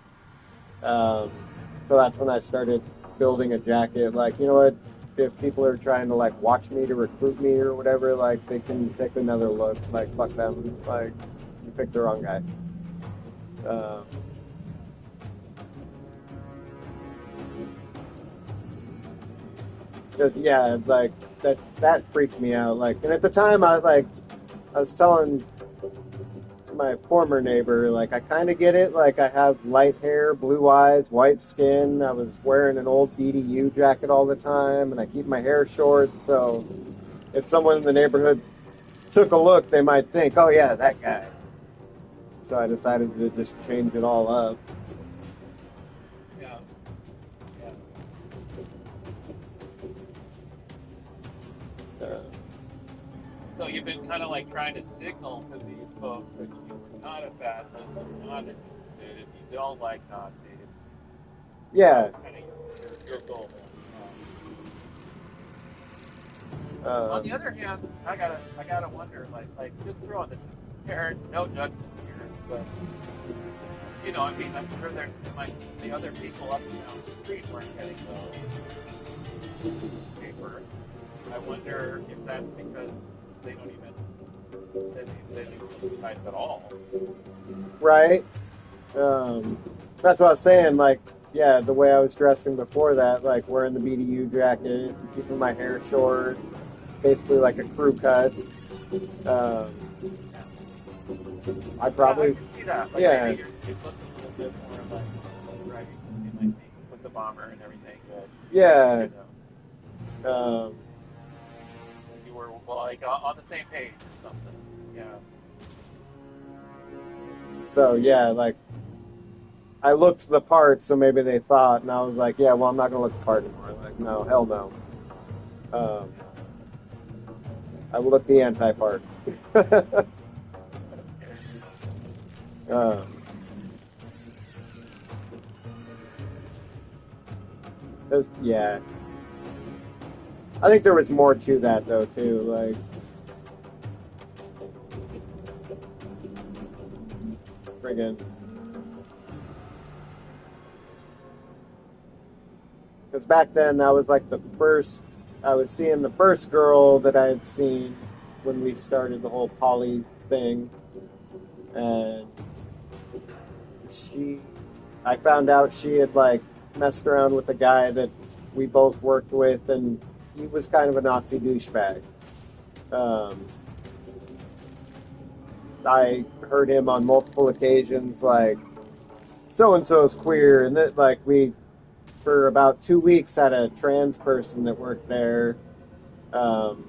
So that's when I started building a jacket. Like, you know what? If people are trying to, like, watch me to recruit me or whatever, like, they can take another look. Like, fuck them. Like, you picked the wrong guy. Because, yeah, like, that freaked me out. Like, and at the time, I was telling my former neighbor, like, I kind of get it. Like, I have light hair, blue eyes, white skin. I was wearing an old BDU jacket all the time, and I keep my hair short. So if someone in the neighborhood took a look, they might think, oh, yeah, that guy. So I decided to just change it all up. Yeah. So you've been kind of like trying to signal to these folks that you're not a fascist, you're not interested, if you don't like Nazis. Yeah. That's kind of your goal. On the other hand, I gotta wonder, like just throwing this here, no judgment here, but you know, I mean, I'm sure there's like the other people up and down the street weren't getting the paper. I wonder if that's because they don't even they don't recognize at all. Right. That's what I was saying. Like, yeah, the way I was dressing before that, like wearing the BDU jacket, keeping my hair short, basically like a crew cut. I probably, I can see that. Like, yeah, maybe you look a little bit more like, right, you might be with the bomber and everything, but yeah. you know, you were well, like on the same page or something. Yeah. So yeah, like I looked the part, so maybe they thought, and I was like, yeah, well, I'm not gonna look the part anymore. Like, no, hell no. I will look the anti-part. Yeah, I think there was more to that though too. Like, friggin', because back then I was like I was seeing the first girl that I had seen when we started the whole poly thing, and I found out she had like messed around with a guy that we both worked with, and he was kind of a Nazi douchebag. I heard him on multiple occasions like, so-and-so's queer, and that like we, for about 2 weeks, had a trans person that worked there. Can't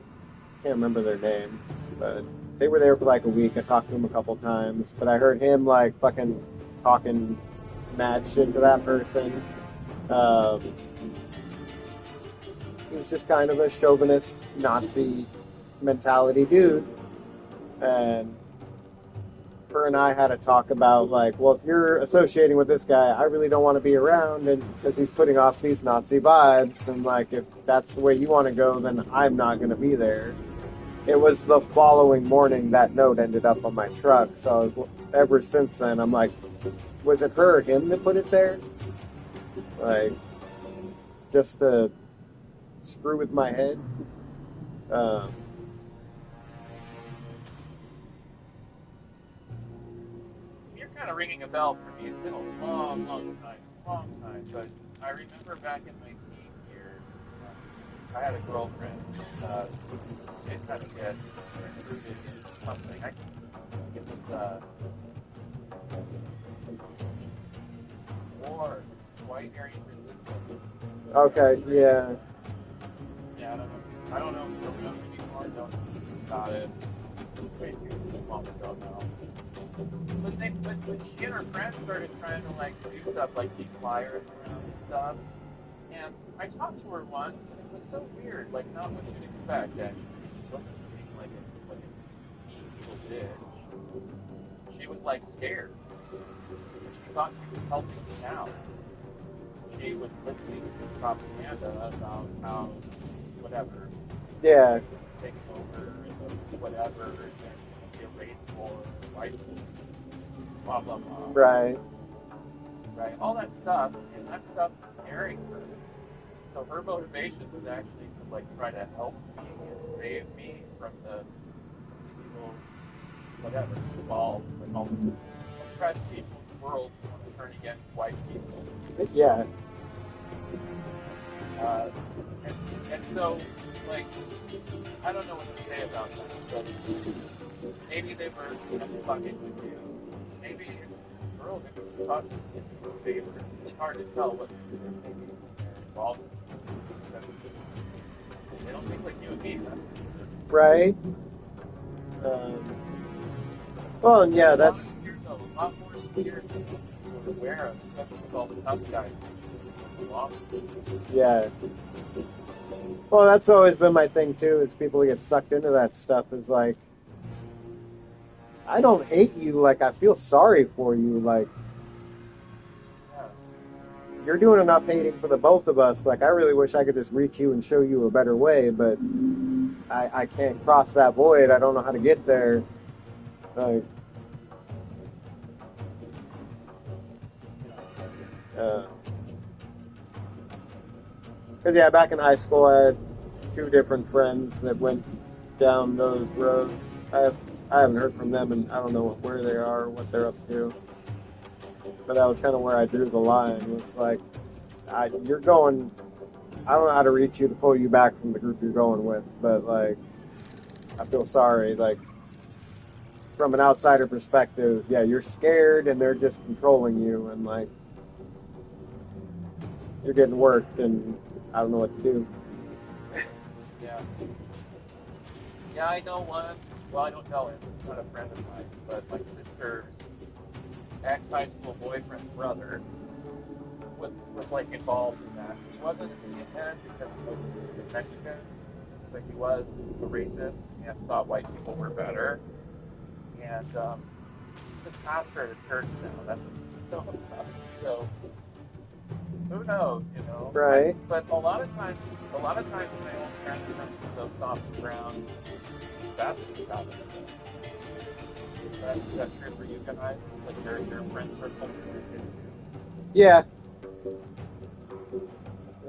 remember their name, but they were there for like a week. I talked to him a couple times, but I heard him like fucking talking mad shit to that person. He was just kind of a chauvinist, Nazi mentality dude. And her and I had a talk about, like, well, if you're associating with this guy, I really don't want to be around, and because he's putting off these Nazi vibes, and, like, if that's the way you want to go, then I'm not going to be there. It was the following morning that note ended up on my truck, so ever since then, I'm like, was it her or him that put it there? Like, just to screw with my head? You're kind of ringing a bell for me. It's been a long time, but I remember back in my teen years, I had a girlfriend. It kind of get recruited into something. I think it was war, white Aryan resistance. Okay, yeah. Yeah, I don't know if it's around anymore. I don't know about it. It's way too long ago now. But when she and her friends started trying to like do stuff like keep flyers around and stuff, and I talked to her once, and it was so weird, like not what you'd expect. Actually, she wasn't being like a mean evil bitch. She was like scared. She thought she was helping me out. She was listening to propaganda about how whatever. Yeah. Takes over and whatever, and be a race war, white people, blah blah blah. Right. Right. All that stuff, and that stuff was scaring her. So her motivation was actually to like try to help me and save me from the evil, whatever, involved with all the oppressed people in the world who want to turn against white people. Yeah. And so, like, I don't know what to say about that, but maybe they were fucking with you. Maybe the girl who was fucking with you were favored. It's hard to tell what they're thinking involved in. They don't think like you and me, huh? Right. Well, and yeah, that's. A lot more years we're aware of, especially with all the tough guys. Yeah. Well, that's always been my thing too. Is people get sucked into that stuff. Is like, I don't hate you. Like, I feel sorry for you. Like, you're doing enough hating for the both of us. Like, I really wish I could just reach you and show you a better way, but I can't cross that void. I don't know how to get there. Like, because yeah, back in high school, I had two different friends that went down those roads. I haven't heard from them, and I don't know where they are or what they're up to. But that was kind of where I drew the line. It's like, you're going. I don't know how to reach you to pull you back from the group you're going with, but like, I feel sorry. Like, from an outsider perspective, yeah, you're scared, and they're just controlling you, and like, you're getting worked, and I don't know what to do. Yeah. Yeah, I know one. Well, I don't know him. He's not a friend of mine, but my sister's ex-high school boyfriend's brother was like involved in that. He wasn't a skinhead because he was Mexican, but he was a racist and thought white people were better. And he's a pastor at a church now. That's what he's talking about. So who knows, you know? Right. But a lot of times my own friends come to those soft ground. That's what is that true for you guys? Like your friend circle? Yeah. A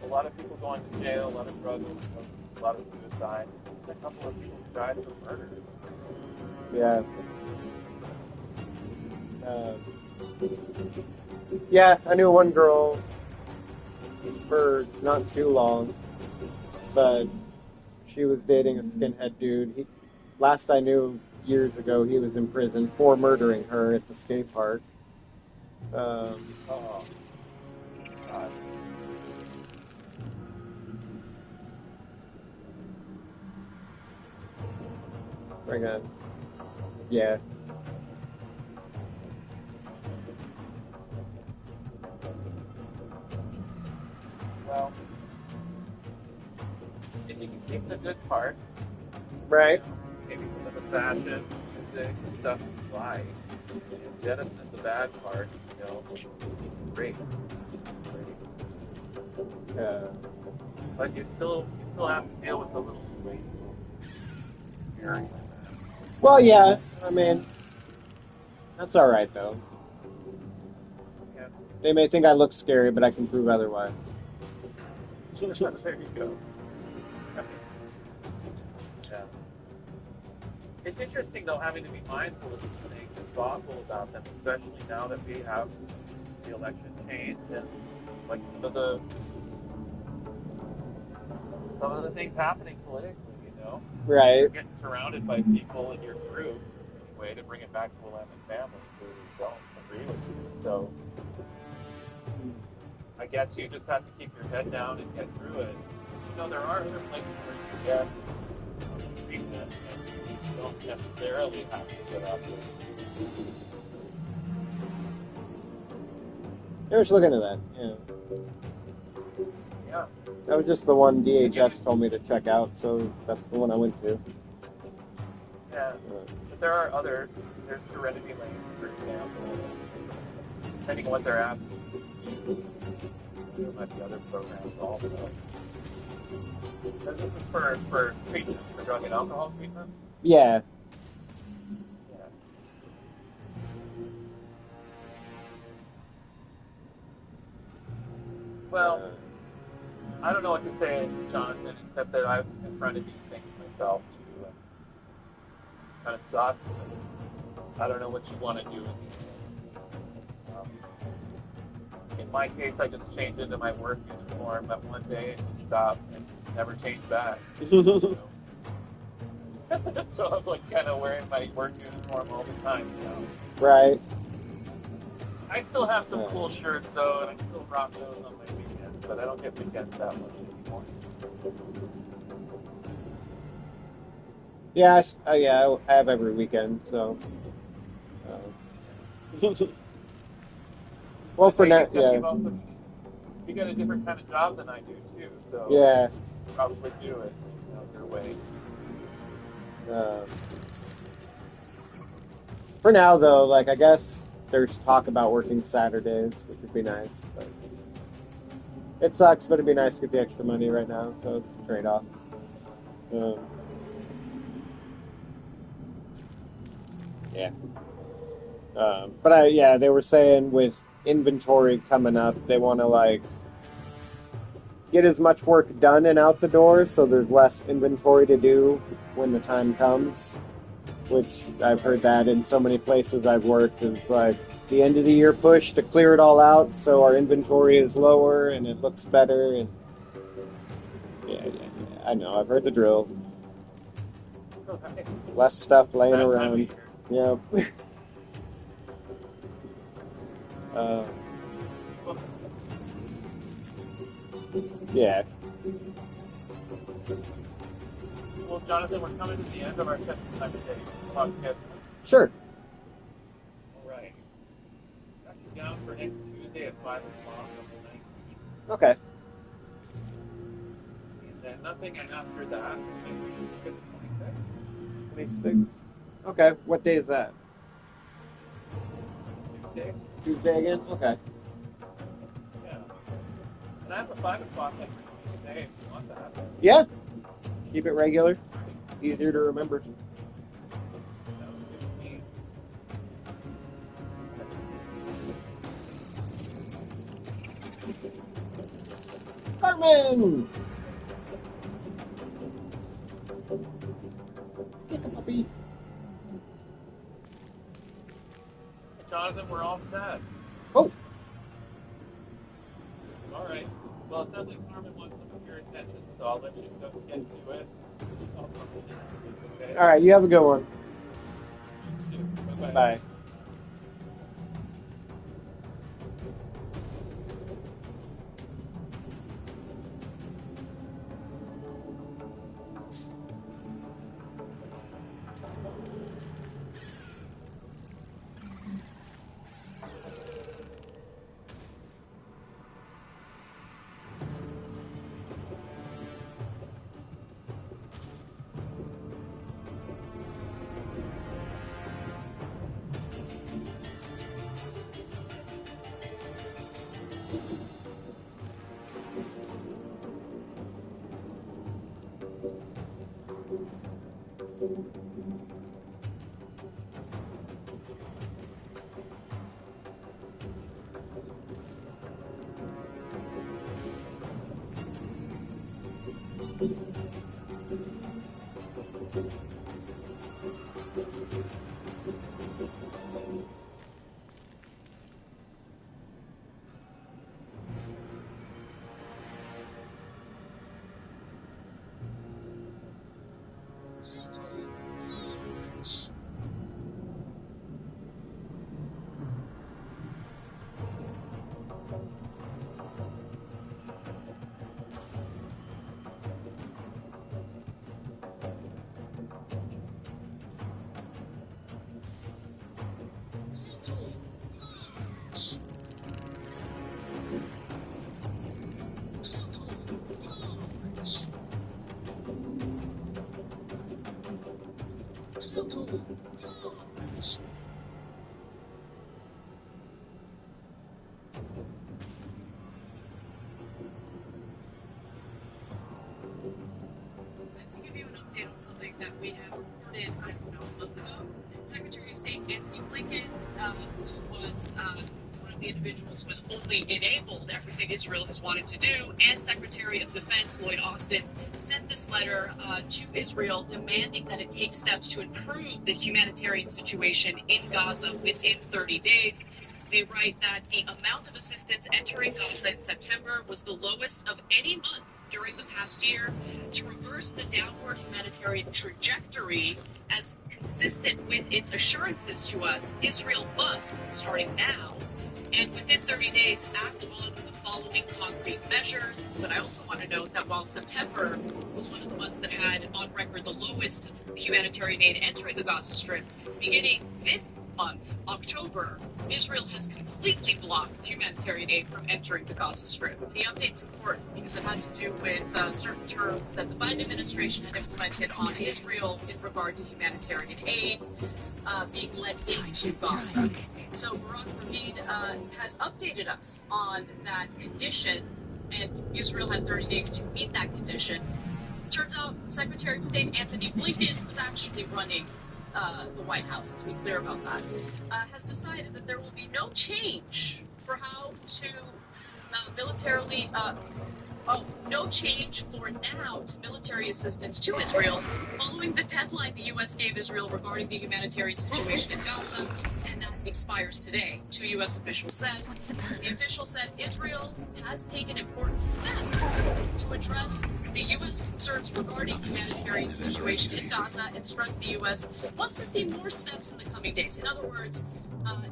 lot of people going to jail, a lot of drugs, a lot of suicide. A couple of people died for murder. Yeah. Yeah, I knew one girl for not too long, but she was dating a skinhead dude. Last I knew, years ago, he was in prison for murdering her at the skate park. Oh. God. Hang on. Yeah. Well, if you can keep the good parts, Right. maybe some of the fashion, music, and stuff you like, and jettison the bad parts, you know, great. But you still have to deal with the little waste. Well, yeah. I mean, that's all right though. Yeah. They may think I look scary, but I can prove otherwise. There you go. Yeah. It's interesting though having to be mindful of these things and thoughtful about them, especially now that we have the election changed and like some of the things happening politically, you know. Right. You're getting surrounded by people in your group anyway, to bring it back to Willamette family who don't agree with you. So I guess you just have to keep your head down and get through it. You know, there are other places where you can get treatment and you don't necessarily have to get up with. I was looking at that. Yeah. Yeah. That was just the one DHS told me to check out, so that's the one I went to. Yeah. But there are others. There's Serenity Lane, for example. Depending on what they're asking. There might be other programs also. This is for treatment, for drug and alcohol treatment? Yeah. Yeah. Well, I don't know what to say, Jonathan, except that I've confronted these things myself too. And it kind of sucks. I don't know what you want to do with these things. In my case, I just changed into my work uniform that one day and just stopped and never changed back. So I'm like kind of wearing my work uniform all the time, you know. Right. I still have some cool shirts though, and I still rock those on my weekends, but I don't get weekends that much anymore. Yeah, I have every weekend, so. Well, for now, yeah. You got a different kind of job than I do too, so Yeah. you probably do it, you know, your way. For now, though, like I guess there's talk about working Saturdays, which would be nice. But It sucks, but it'd be nice to get the extra money right now, so it's a trade-off. Yeah. But they were saying with inventory coming up, they want to like get as much work done and out the door, so there's less inventory to do when the time comes. Which I've heard that in so many places I've worked is like the end of the year push to clear it all out, so our inventory is lower and it looks better. And yeah. I know, I've heard the drill. Less stuff laying around. Yep. Yeah. Well, Jonathan, we're coming to the end of our second time today. Podcast. Sure. All right. Got you down for next Tuesday at 5 o'clock on the 19th. Okay. And then nothing after that. Maybe the 26th. 26. Okay. What day is that? Tuesday. Tuesday again? Okay. Yeah. And I have a 5 o'clock every Tuesday if you want that. Yeah. Keep it regular. Easier to remember. Carmen! Pick a puppy. Hey, Jonathan, we're all set. Oh! All right. Well, it sounds like Carmen wants some of your attention, so I'll let you go get to it. Okay? All right, you have a good one. You too. Bye-bye. Bye. To give you an update on something that we have reported, I don't know, a month ago, Secretary of State Anthony Blinken, who was one of the individuals who has only enabled everything Israel has wanted to do, and Secretary of Defense Lloyd Austin sent this letter to Israel demanding that it take steps to improve the humanitarian situation in Gaza within 30 days. They write that the amount of assistance entering Gaza in September was the lowest of any month during the past year. To reverse the downward humanitarian trajectory, as consistent with its assurances to us, Israel must, starting now, and within 30 days, act on the following concrete measures. But I also want to note that while September was one of the months that had on record the lowest humanitarian aid entering the Gaza Strip, beginning this month, October, Israel has completely blocked humanitarian aid from entering the Gaza Strip. The update's important because it had to do with certain terms that the Biden administration had implemented on Israel in regard to humanitarian aid being let into Gaza. So Barak Ravid has updated us on that condition and Israel had 30 days to meet that condition. Turns out Secretary of State Anthony Blinken, who's actually running the White House, let's be clear about that, has decided that there will be no change for how to militarily, no change for now to military assistance to Israel following the deadline the U.S. gave Israel regarding the humanitarian situation in Gaza, and that expires today. Two U.S. officials said. The official said Israel has taken important steps to address the U.S. concerns regarding the humanitarian situation in Gaza and stressed the U.S. wants to see more steps in the coming days. In other words,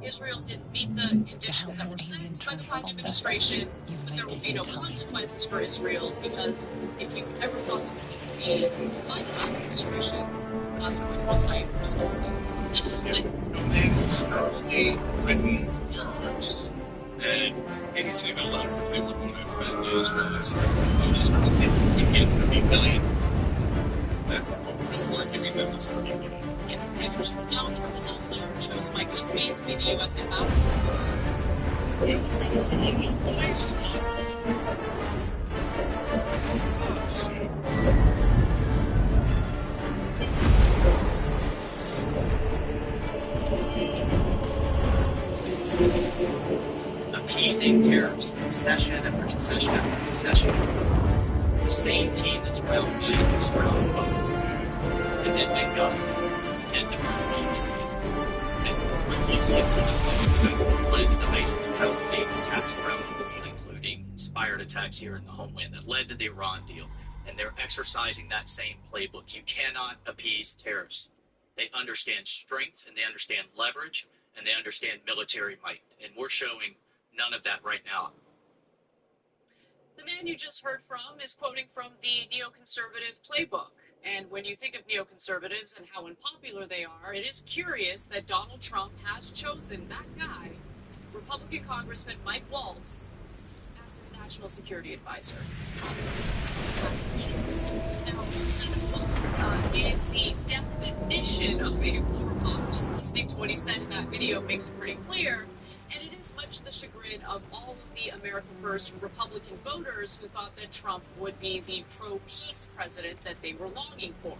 Israel didn't meet the conditions that were set by the Biden administration, but there will be no consequences for Israel because if you ever thought that would be by the Biden administration, it was not yours. Things are only written words, and anything about that because they wouldn't want to offend the Israelis. Because they would get 30 million. We're giving them this 30 million. Interesting. Donald Trump has also chose Mike Huckabee to be the U.S. ambassador. Appeasing terrorists, concession after concession after concession. The same team that's around Biden was around Biden. It didn't make Gaza. It didn't develop trade. And easily led to the ISIS caliphate attacks around the world, including inspired attacks here in the homeland that led to the Iran deal. And they're exercising that same playbook. You cannot appease terrorists. They understand strength, and they understand leverage, and they understand military might. And we're showing none of that right now. The man you just heard from is quoting from the neoconservative playbook. And when you think of neoconservatives and how unpopular they are, it is curious that Donald Trump has chosen that guy, Republican Congressman Mike Waltz, as his national security advisor. Now, Representative Waltz is the definition of a war hawk. Just listening to what he said in that video makes it pretty clear. And it is much the chagrin of all of the America First Republican voters who thought that Trump would be the pro-peace president that they were longing for.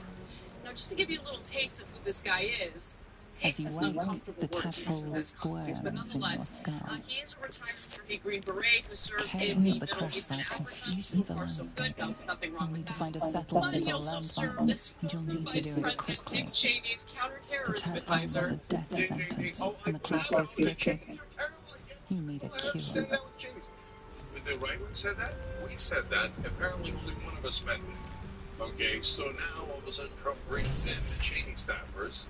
Now, just to give you a little taste of who this guy is, As you wait, the tadpole squirms but in your nonetheless, skull. he is a retired Army Green Beret who served in Chaos the at the Middle crash East and site Africa. confuses So the far, so good. landscape. Nothing You'll wrong with need to that. find a But settlement he or also served landmark, as and you'll former need to Vice do it President quickly. Dick Cheney's The counterterrorism tadpole is advisor. a death sentence, and the clock is ticking. You need a cure. The right one said that. We said that. Apparently, only one of us meant it. Okay, so now all of a sudden Trump brings in the Cheney staffers.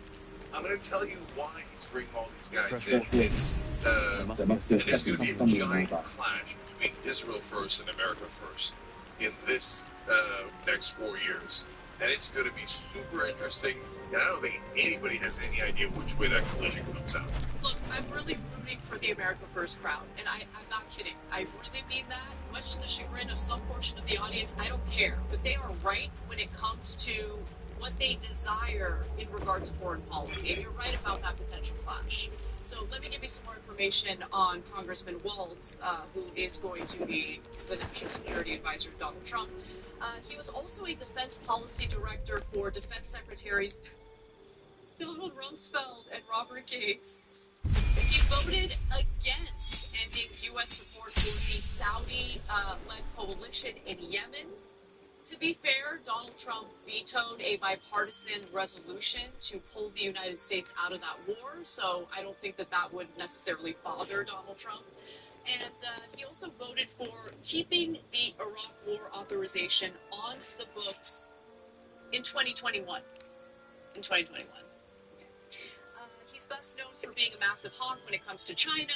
I'm going to tell you why he's bringing all these guys in. There's going to be a giant clash between Israel first and America first in this next 4 years. And it's going to be super interesting. And I don't think anybody has any idea which way that collision comes out. Look, I'm really rooting for the America First crowd, and I'm not kidding. I really mean that. Much to the chagrin of some portion of the audience, I don't care. But they are right when it comes to what they desire in regard to foreign policy, and you're right about that potential clash. So let me give you some more information on Congressman Waltz, who is going to be the National Security Advisor to Donald Trump. He was also a defense policy director for Defense Secretaries Donald Rumsfeld and Robert Gates. He voted against ending U.S. support for the Saudi-led coalition in Yemen. To be fair, Donald Trump vetoed a bipartisan resolution to pull the United States out of that war, so I don't think that that would necessarily bother Donald Trump. And he also voted for keeping the Iraq war authorization on the books in 2021. He's best known for being a massive hawk when it comes to China.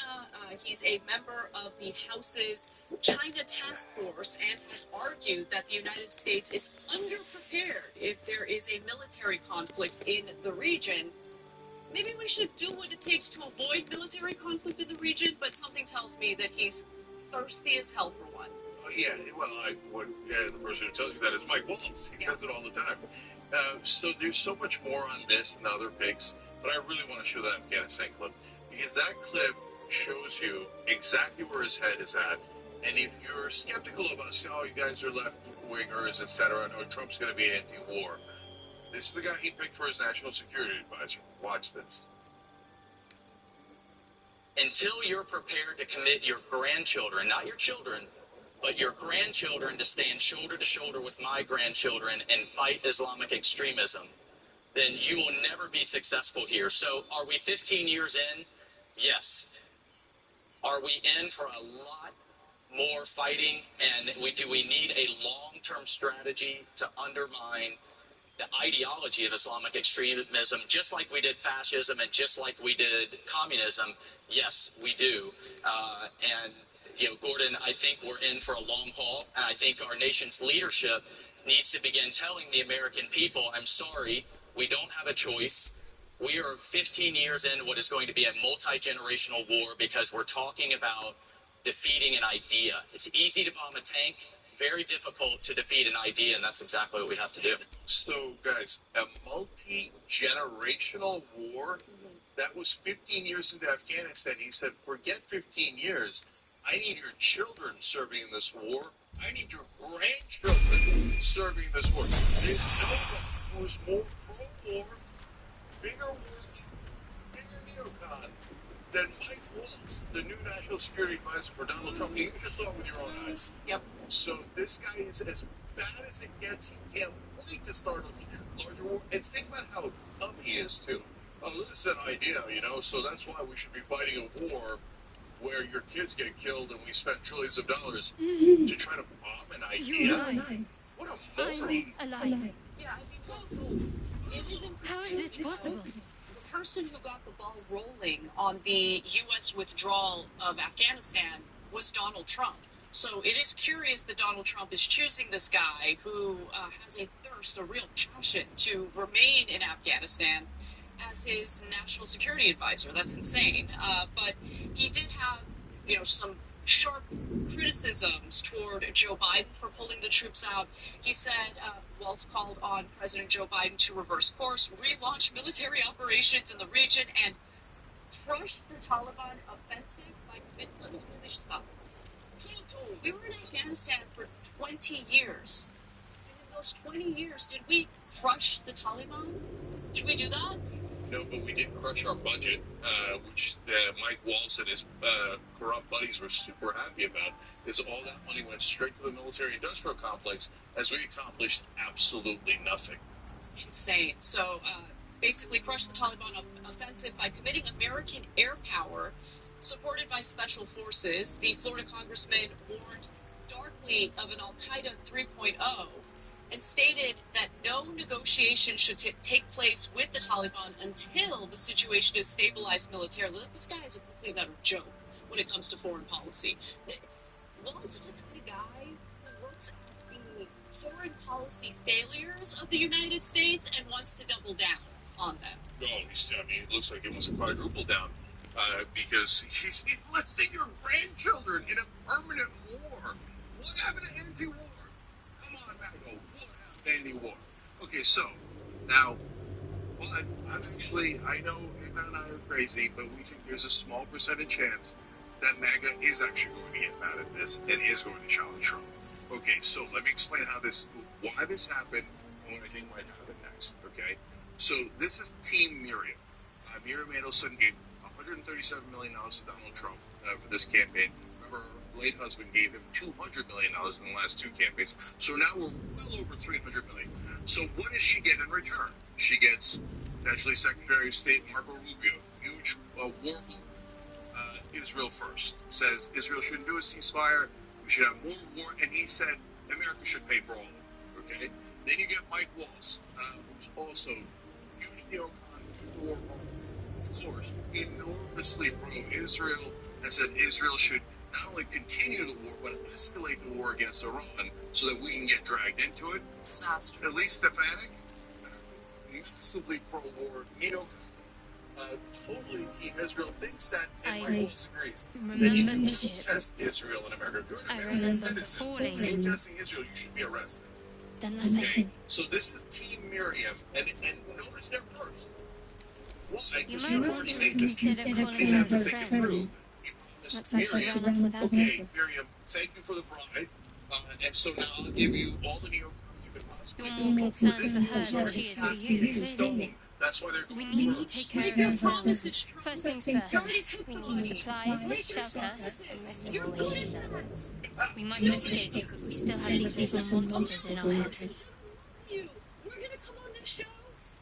He's a member of the House's China Task Force and has argued that the United States is underprepared if there is a military conflict in the region. Maybe we should do what it takes to avoid military conflict in the region, but something tells me that he's thirsty as hell for one. Yeah, well, the person who tells you that is Mike Waltz. He does it all the time. So there's so much more on this and the other picks, but I really want to show that Afghanistan clip because that clip shows you exactly where his head is at And if you're skeptical of us, oh, you guys are left-wingers, etc., no, Trump's going to be anti-war. This is the guy he picked for his national security advisor. Watch this. Until you're prepared to commit your grandchildren, not your children, but your grandchildren to stand shoulder to shoulder with my grandchildren and fight Islamic extremism, then you will never be successful here. So are we 15 years in? Yes. Are we in for a lot more fighting? And do we need a long-term strategy to undermine the ideology of Islamic extremism, just like we did fascism and just like we did communism? Yes, we do. And, Gordon, I think we're in for a long haul. And I think our nation's leadership needs to begin telling the American people, I'm sorry, we don't have a choice. We are 15 years into what is going to be a multi-generational war because we're talking about defeating an idea. It's easy to bomb a tank, very difficult to defeat an idea, and that's exactly what we have to do. So, guys, a multi-generational war, that was 15 years into Afghanistan. He said, forget 15 years. I need your children serving in this war. I need your grandchildren serving in this war. There's no one who's more pro-war, bigger worth, bigger neocon than Mike Waltz, the new national security advisor for Donald Trump. You just saw it with your own eyes. Yep. So this guy is as bad as it gets. He can't wait to start a larger war. And think about how dumb he is, too. Oh, this is an idea, so that's why we should be fighting a war where your kids get killed and we spend trillions of dollars to try to bomb an idea. You're alive. What a moron. I'm alive. Yeah, I mean, How is this possible? the person who got the ball rolling on the U.S. withdrawal of Afghanistan was Donald Trump. So it is curious that Donald Trump is choosing this guy who has a thirst, a real passion to remain in Afghanistan as his national security advisor. That's insane. But he did have, some sharp criticisms toward Joe Biden for pulling the troops out. He said Waltz called on President Joe Biden to reverse course, relaunch military operations in the region, and crush the Taliban offensive by committing. We were in Afghanistan for 20 years. And in those 20 years, did we crush the Taliban? Did we do that? No, but we did crush our budget, which Mike Waltz and his corrupt buddies were super happy about, because all that money went straight to the military-industrial complex, as we accomplished absolutely nothing. Insane. So, basically crush the Taliban offensive by committing American air power, supported by special forces. The Florida congressman warned darkly of an Al-Qaeda 3.0 and stated that no negotiation should take place with the Taliban until the situation is stabilized militarily. This guy is a complete and utter joke when it comes to foreign policy. Waltz is the kind of guy who looks at the foreign policy failures of the United States and wants to double down on them. Oh, it looks like it was a quadruple down. Because he's enlisting your grandchildren in a permanent war. What happened to anti-war? Come on, Mago. What happened to anti-war? Okay, so, now, I know Eva and I are crazy, but we think there's a small percentage chance that MAGA is actually going to get mad at this and is going to challenge Trump. Okay, so let me explain why this happened and what I think might happen next, okay? So, this is Team Miriam. Miriam Adelson gave $137 million to Donald Trump for this campaign. Remember, her late husband gave him $200 million in the last two campaigns. So now we're well over $300 million. So what does she get in return? She gets potentially Secretary of State Marco Rubio, huge war Israel first. Says Israel shouldn't do a ceasefire. We should have more war. And he said America should pay for all of it. Okay? Then you get Mike Waltz, who's also huge neocon, war of course, enormously pro-Israel, and said Israel should not only continue the war, but escalate the war against Iran so that we can get dragged into it. Disaster. Elise Stefanik, massively pro-war, totally Team Israel, thinks that, and Mike Waltz agrees. Then you can test Israel in America. I remember falling. You're testing Israel, you should be arrested. Done nothing. Okay? So this is Team Miriam, and notice their first. Why? You Because might you already made this consider calling me a friend. Looks like she ran off without okay, us. Miriam, thank you for the bribe. And so now I'll give you all the New York Times you could possibly You're more concerned for her than she is for you, clearly. That's why they're We going need to first. take care of ourselves. First things first. We need supplies, shelter, and most of all, healing. We might have escaped, but we still have these little monsters in our heads. You. We're gonna come on this show,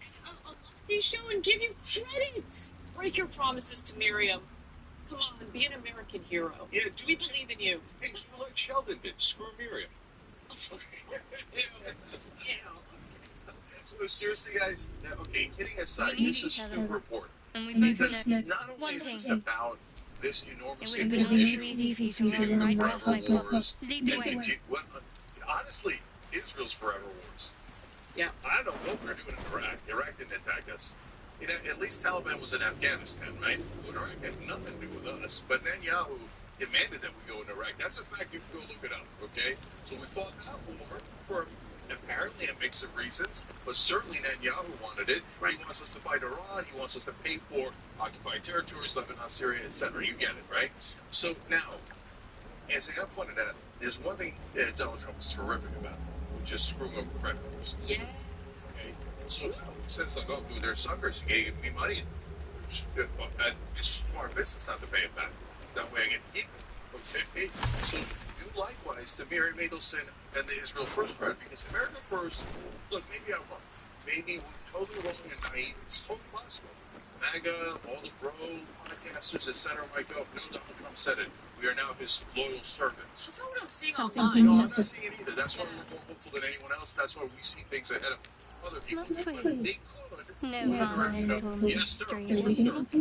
a lofty show, and give you credit. Break your promises to Miriam. Come on, be an American hero. Yeah, We believe in you. Hey, do like Sheldon did. Screw Miriam. So seriously, guys, okay, kidding aside, We need this is each other. super important. And we both Because know not only one is this thing. about this It enormously would have been important all too issue, easy for you to run right past my forever club. wars, Lead the and way. well, honestly, Israel's forever wars. Yeah. I don't know what we're doing in Iraq. Iraq didn't attack us. You know, at least Taliban was in Afghanistan, right? Iraq had nothing to do with us. But Netanyahu demanded that we go into Iraq. That's a fact. You can go look it up, okay? So we fought that war for apparently a mix of reasons, but certainly Netanyahu wanted it. He wants us to fight Iran. He wants us to pay for occupied territories, Lebanon, Syria, etc. You get it, right? So now, as I pointed out, there's one thing that Donald Trump is terrific about, which is screwing over creditors. Yeah. Okay? So now, since like, oh, dude, they're suckers, you gave me money. It's smart business not to pay it back. That way I get to keep it. Okay? So do likewise to Miriam Adelson and the Israel First crowd, because America First, look, maybe I'm wrong. Maybe we're totally wrong and naive. It's totally possible. MAGA, all the bro podcasters, etc. might go, no, Donald Trump said it. We are now his loyal servants. That's not what I'm seeing Something online. No, I'm not seeing it either. That's why we're more hopeful than anyone else. That's why we see things ahead of other people. That's But sweet. they could. No harm in a little Yes, sir. mystery.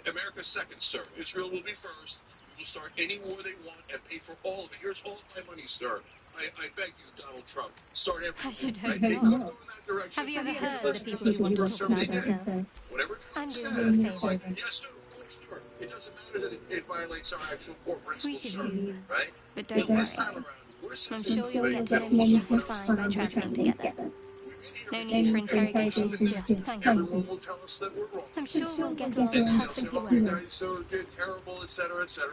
America's second, sir. Israel will be first. We will start any war they want and pay for all of it. Here's all my money, sir. I beg you, Donald Trump, start everything. I should Right? hope They not. could go in that direction. Have you ever heard Let's the people just who want to look talk for about something. themselves? Whatever I'm Trump doing said, you a like, favor. yes, sir, of course, sir. It doesn't matter that it violates our actual core Sweet principles, of sir. you. Right? But But don't this worry. time around, we're I'm sensitive sure you'll to get the to know rules just of fine by traveling together. No need for interrogations, just thank you. Everyone will tell us that we're wrong. I'm sure we'll get along And they'll say, perfectly oh, you well. guys so good, terrible, etc., etc.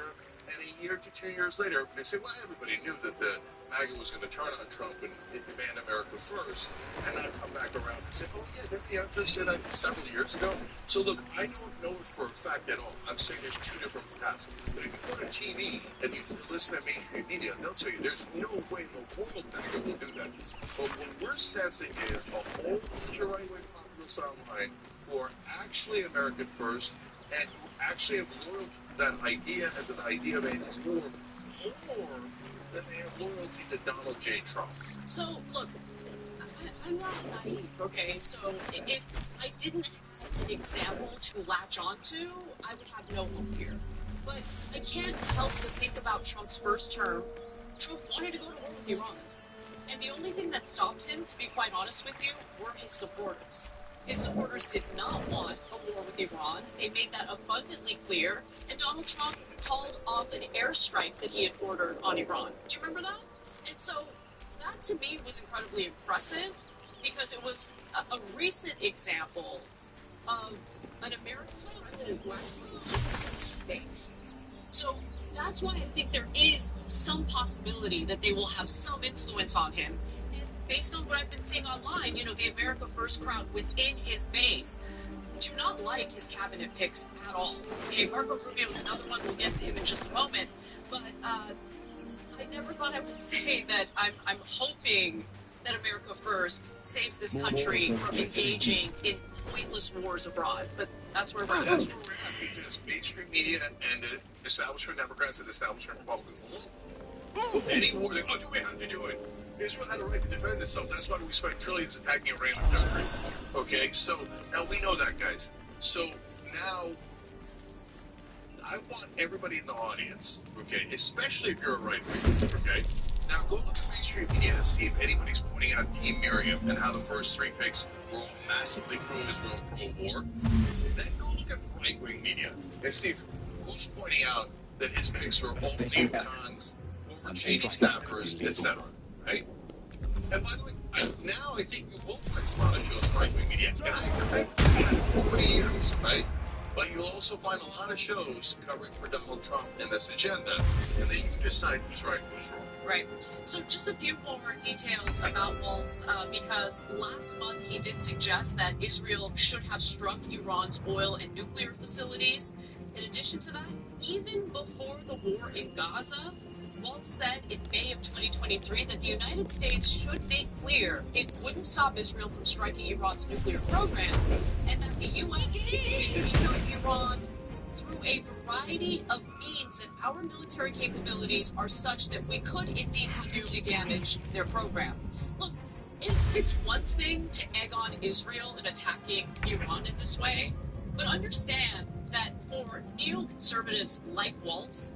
And a year to 2 years later, they say, well, everybody knew that the MAGA was going to turn on Trump and demand America first, and not come back around and say, oh, yeah, they said that several years ago. So, look, I don't know it for a fact at all. I'm saying there's two different paths. But if you go to TV and you listen to mainstream media, they'll tell you there's no way, no mortal MAGA will do that. But what we're sensing is a whole bunch of right-wing populists online who are actually American first and who actually have loyalty to that idea and to the idea of anti-war more than they have loyalty to Donald J. Trump. So, look, I'm not naive, okay? So, if I didn't have an example to latch onto, I would have no hope here. But I can't help but think about Trump's first term. Trump wanted to go to war with Iran. And the only thing that stopped him, to be quite honest with you, were his supporters. His supporters did not want a war with Iran. They made that abundantly clear. And Donald Trump called off an airstrike that he had ordered on Iran. Do you remember that? And so that to me was incredibly impressive because it was a recent example of an American president who actually space. So that's why I think there is some possibility that they will have some influence on him. Based on what I've been seeing online, you know, the America First crowd within his base do not like his cabinet picks at all. Okay, Marco Rubio is another one. We'll get to him in just a moment. But I never thought I would say that I'm hoping that America First saves this country from engaging in pointless wars abroad. But that's where we're at. That's where we're at, because mainstream media and the establishment Democrats and establishment Republicans love any war they do we have to do it. Israel had a right to defend itself. That's why we spent trillions attacking a random country. Okay, so now we know that, guys. So now I want everybody in the audience, okay, especially if you're a right-winger, okay, now go look at mainstream media and see if anybody's pointing out Team Miriam and how the first three picks were all massively pro-Israel and pro-war. Then go look at right-wing media and see if who's pointing out that his picks were all neocons, former Cheney staffers, etc. Right? And by the way, I think you will find some other shows on right-wing media. And I have been 40 years, right? But you'll also find a lot of shows covering for Donald Trump and this agenda, and then you decide who's right and who's wrong. Right. So just a few more details about Waltz, because last month he did suggest that Israel should have struck Iran's oil and nuclear facilities. In addition to that, even before the war in Gaza, Waltz said in May of 2023 that the United States should make clear it wouldn't stop Israel from striking Iran's nuclear program, and that the U.S. should show Iran through a variety of means that our military capabilities are such that we could indeed severely damage their program. Look, it's one thing to egg on Israel in attacking Iran in this way, but understand that for neoconservatives like Waltz,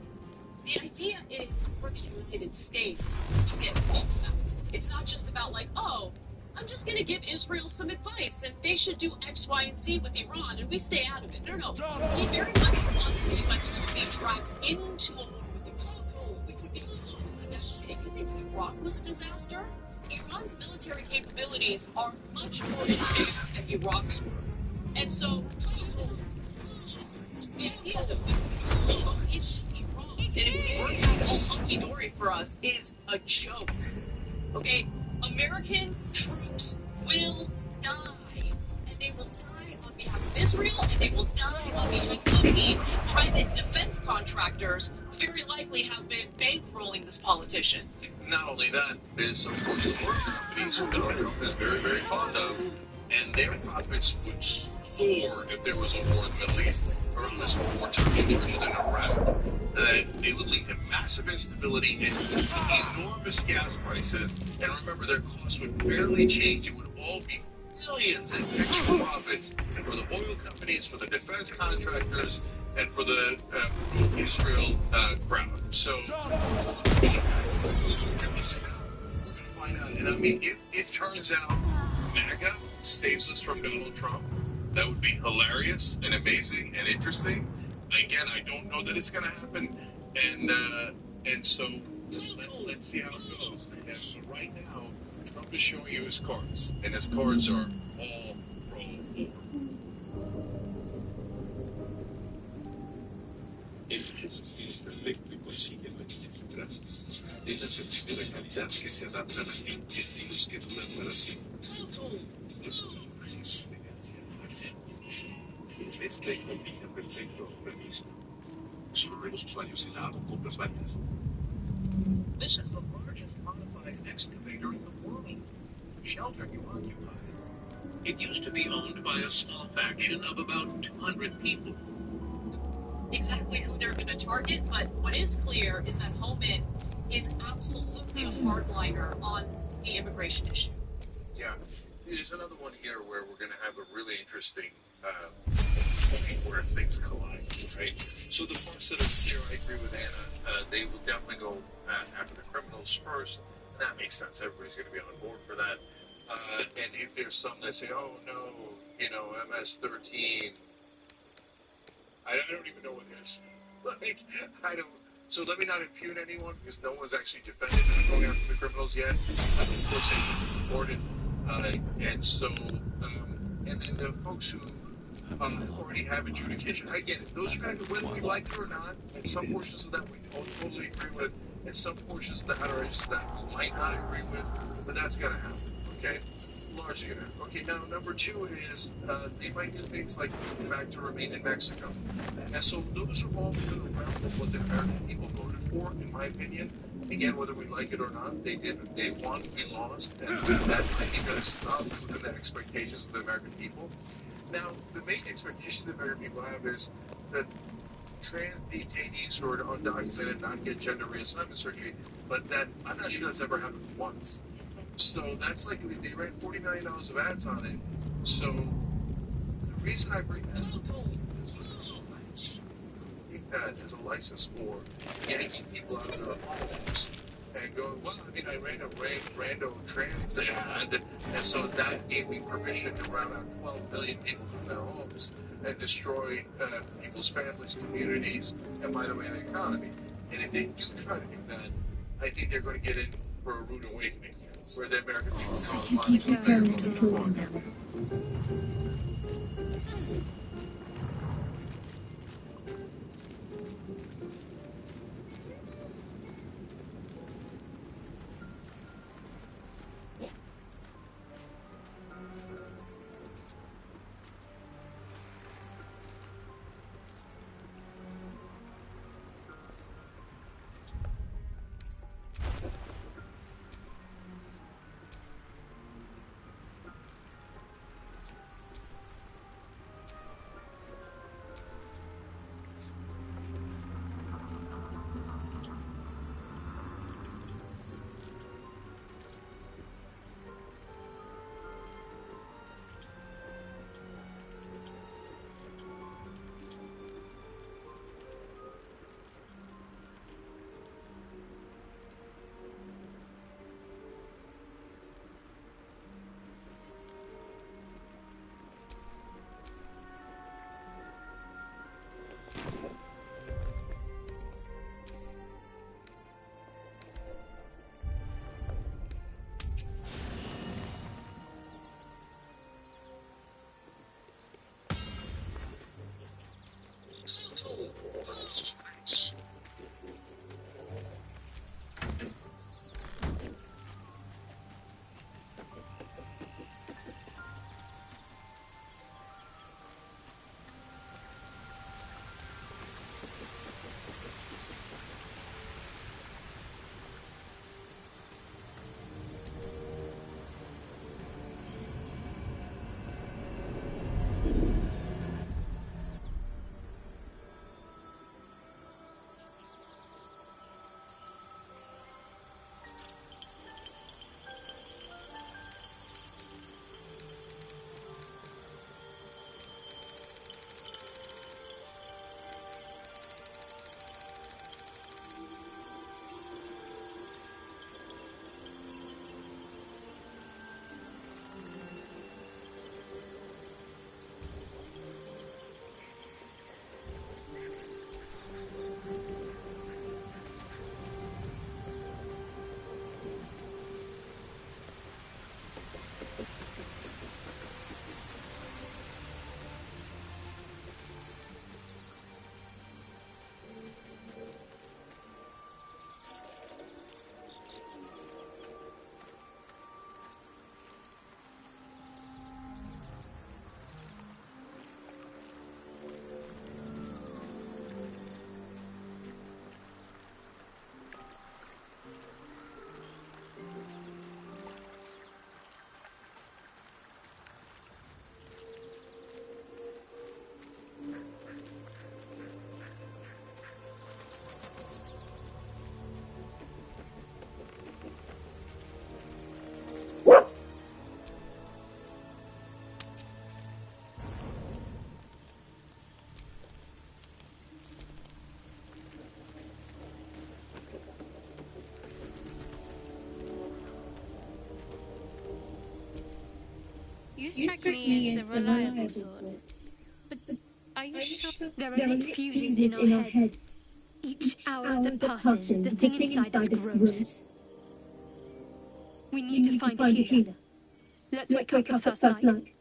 the idea is for the United States to get peace. It's not just about like, oh, I'm just going to give Israel some advice and they should do X, Y, and Z with Iran and we stay out of it. No. He very much wants the U.S. to be dragged into a war with Iran, which would be devastating. You think Iraq was a disaster? Iran's military capabilities are much more advanced than Iraq's were. And so, the idea that we go into Iran and it worked out all hunky-dory for us is a joke. Okay? American troops will die, and they will die on behalf of Israel, and they will die on behalf of the private defense contractors who very likely have been bankrolling this politician. Not only that, there's some forces of oil companies who Donald Trump is very, very fond of, and their profits would soar if there was a war in the Middle East around this wartime situation in Iraq. That it would lead to massive instability and enormous gas prices. And remember, their costs would barely change. It would all be millions in extra profits for the oil companies, for the defense contractors, and for the Israel crowd. So we're going to find out. And I mean, if it turns out MAGA saves us from Donald Trump, that would be hilarious and amazing and interesting. Again, I don't know that it's going to happen, and so let's see how it goes. And so right now, Trump is showing you his cards, and his cards are all pro-war. El es eléctrico sigue la arquitectura de la tercera calidad que se adaptan a estilos que duran para siempre. Mezcla y combina perfecto ahora mismo. Solo nuevos usuarios en la app o compras válidas. This is the largest modified excavator in the world. The shelter you occupy. It used to be owned by a small faction of about 200 people. Exactly who they're going to target, but what is clear is that Homan is absolutely a hardliner on the immigration issue. Yeah, there's another one here where we're going to have a really interesting point where things collide, right? So the parts that are here, I agree with Anna. They will definitely go after the criminals first. And that makes sense. Everybody's going to be on board for that. And if there's some that say, oh no, MS-13, I don't even know what it is. Like, I don't. So let me not impugn anyone because no one's actually defended them going after the criminals yet. Of course, they should be reported. And so, and then the folks who already have adjudication, I get it. Those are going to, whether we like it or not, and some portions of that we totally agree with, and some portions of the outrageous that we might not agree with, but that's going to happen, okay? Largely going to happen. Okay, now number two is they might do things like move back to remain in Mexico. And so those are all within the realm of what the American people voted for, in my opinion. Again, whether we like it or not, they won, we lost, and that, I think, that is not within the expectations of the American people. Now, the main expectation the American people have is that trans detainees who are undocumented not get gender reassignment surgery, but that I'm not sure that's ever happened once. So that's like, they ran $40 million of ads on it. So the reason I bring that up is that as a license for yanking people out of their homes and going, well, I mean, I ran a rando trans ad, and so that gave me permission to run out 12 million people from their homes and destroy people's families, communities, and, by the way, the economy. And if they do try to do that, I think they're going to get in for a rude awakening, where the American people draw the line and they're going to You strike me as the reliable sort. But are you sure? There are lit fuses in our heads. Each hour that passes, the thing inside us grows. We need to find a healer. Let's wake up at first light.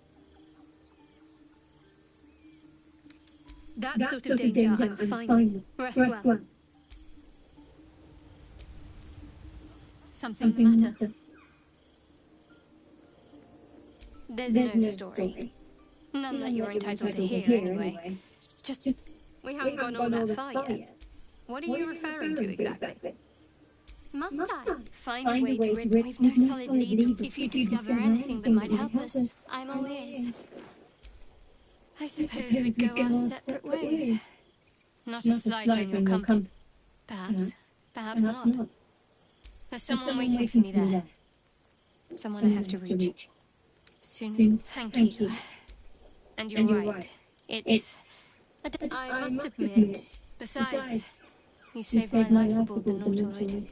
That sort of danger I'm fine with. Rest well. Something the matter? There's no story. None that you're entitled to hear, anyway. Just, we haven't gone all that far yet. What are you referring to exactly? Must I find a way to rid? We've no solid leads. If you discover anything that might help us, I'm all ears. I suppose we'd go our separate ways. Not a slight on your company. Perhaps not. There's someone waiting for me there. Someone I have to reach. Soon. Thank you. And you're right. It's... I must admit. Besides, you saved my life aboard the Nautiloid.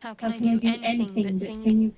How can I do anything but sing you?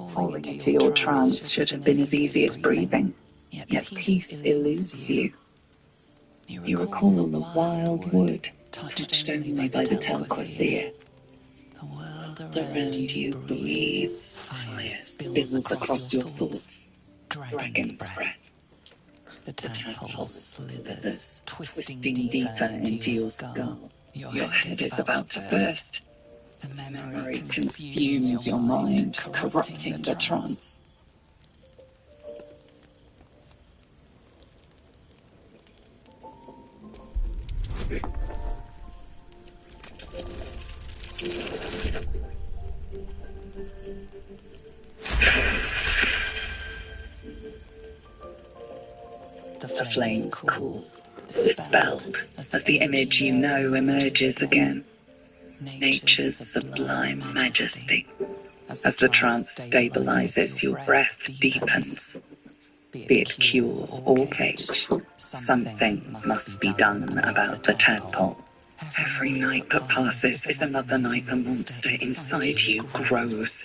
Falling into your trance should have been as easy as breathing, yet peace eludes you. You recall the wild wood, touched only by the Telquasir. The world around you breathes, fire spills across your thoughts, dragon's breath. The tadpole slithers, twisting deeper into your skull. Your head is about to burst. The memory consumes your mind, corrupting the trance. The flames cool, dispelled, as the image you know emerges again. Nature's sublime majesty. As the trance stabilizes, your breath deepens. Be it cure or cage, something must be done about the tadpole. Every night that passes is another night the monster inside you grows.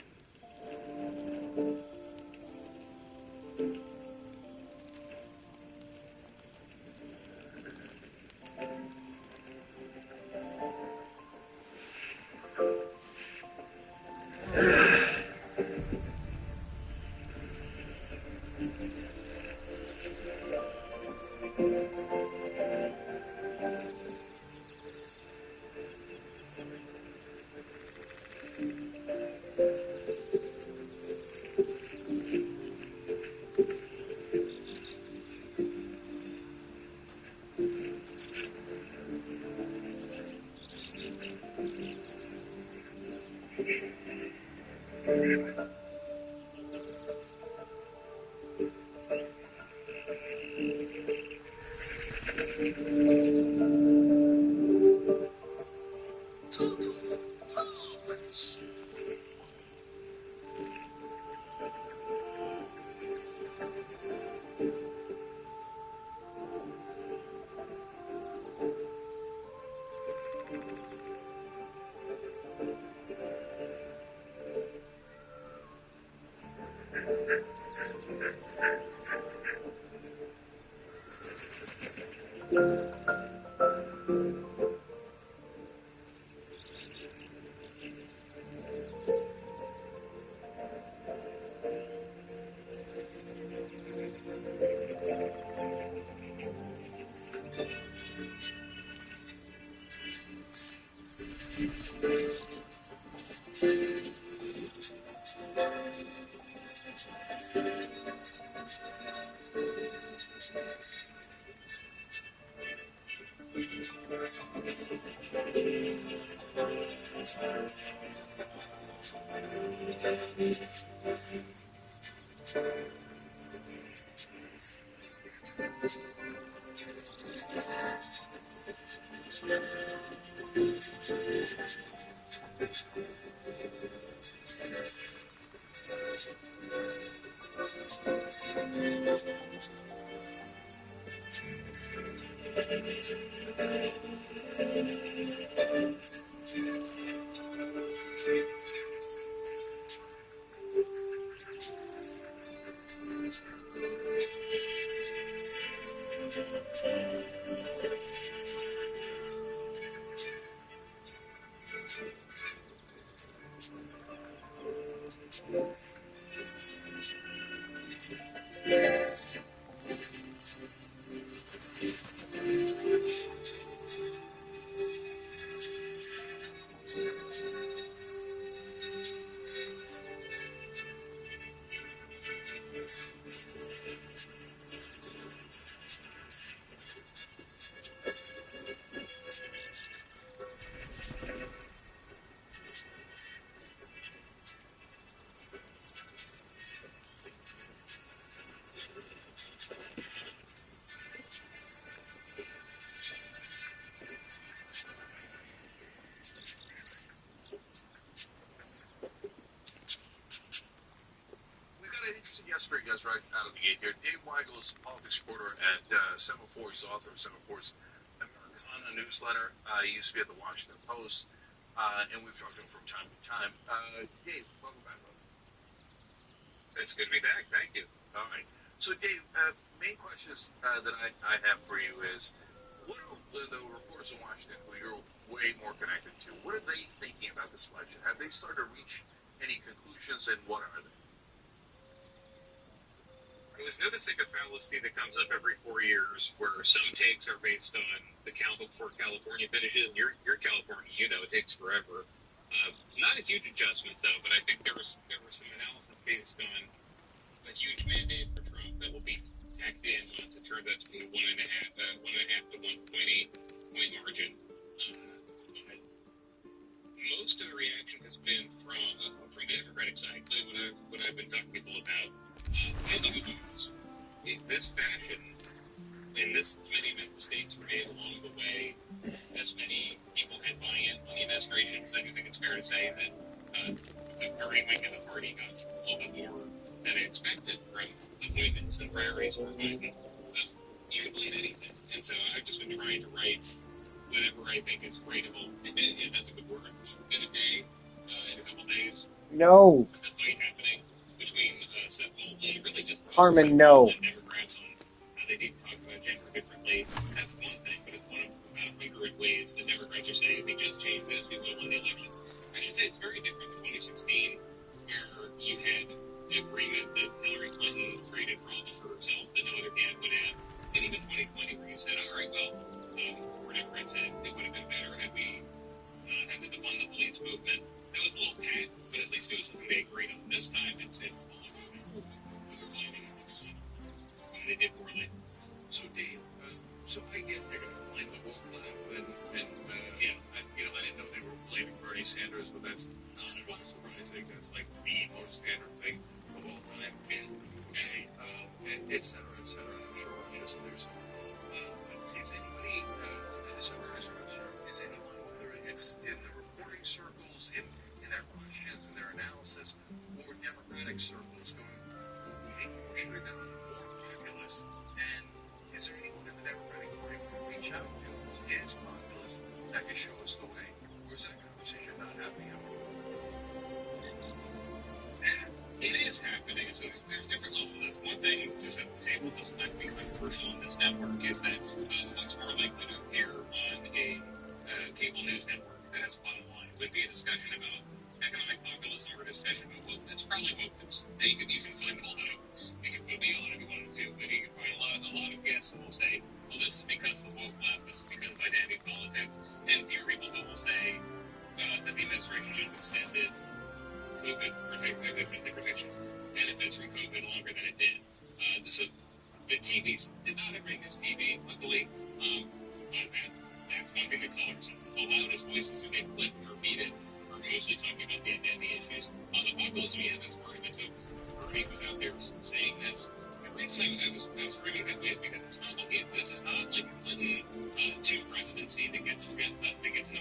We've got an interesting guest for you guys right out of the gate here. Dave Weigel is a politics reporter at Semaphore. He's author of Semaphore's Americana newsletter. He used to be at the Washington Post, and we've talked to him from time to time. Dave, welcome back, brother. It's good to be back. Thank you. All right. So, Dave, main questions that I have for you is, what are the reporters in Washington who you're way more connected to, what are they thinking about this election? Have they started to reach any conclusions, and what are they? I was noticing a fallacy that comes up every 4 years where some takes are based on the count before California finishes. You're California, you know, it takes forever. Not a huge adjustment, though, but I think there was some analysis based on a huge mandate for Trump that will be tacked in once it turns out to be a 1.5 to 1.8 point margin. But most of the reaction has been from the Democratic side. What I've been talking to people about. I think it was in this fashion, and this many mistakes were made along the way, as many people had buy-in on the administration, because I do think it's fair to say that the party wing of the party got a little bit more than expected from appointments and priorities for Biden. You can blame anything. And so I've just been trying to write whatever I think is writable, and that's a good word, in a day, in a couple days. No. The fight happening between Seth Moulton, really just Harmon, no. And Democrats on how they need to talk about gender differently. That's one thing, but it's one of about 100 ways the Democrats are saying we just changed this, we will win the elections. I should say it's very different than 2016, where you had an agreement that Hillary Clinton created problems for herself that no other candidate would have, and even 2020, where you said, all right, well, Democrats said it would have been better had we not had to defund the police movement. That was a little pat, but at least it was something they agreed on. This time, it's all they did poorly. So, Dave, so I get they're going to blame the woke left, and yeah, I didn't know they were blaming Bernie Sanders, but that's not at all surprising. That's like the most standard thing of all time. Okay, and et cetera, et cetera. I'm sure we're just there's. Is anybody, is anyone, whether it's in the reporting circles, in their questions, in their analysis, or Democratic circles, going, maybe we should have gone more populist? And is there anyone in the Democratic Party we can reach out to who is populist that can show us the way? Or is that conversation not happening at all? It is happening, so there's different levels. That's one thing to set the table. This is not to be controversial on this network, is that what's more likely to appear on a cable news network that has a bottom line would be a discussion about economic populism or a discussion about wokeness. Probably wokeness. You can find them all out. You can put me on if you wanted to, but you can find a lot of guests who will say, well, this is because of the woke left, this is because of dynamic politics, and fewer people who will say that the administration should have extended COVID protections benefits from COVID longer than it did. So the TVs did not have news TV, luckily. That's one thing that colors. The loudest voices who get clipped or repeated are mostly talking about the identity issues. The populism, yeah, that's part of it. So Bernie was out there saying this. The reason I was framing that way is because it's not looking at this is not like a Clinton 2 presidency that gets into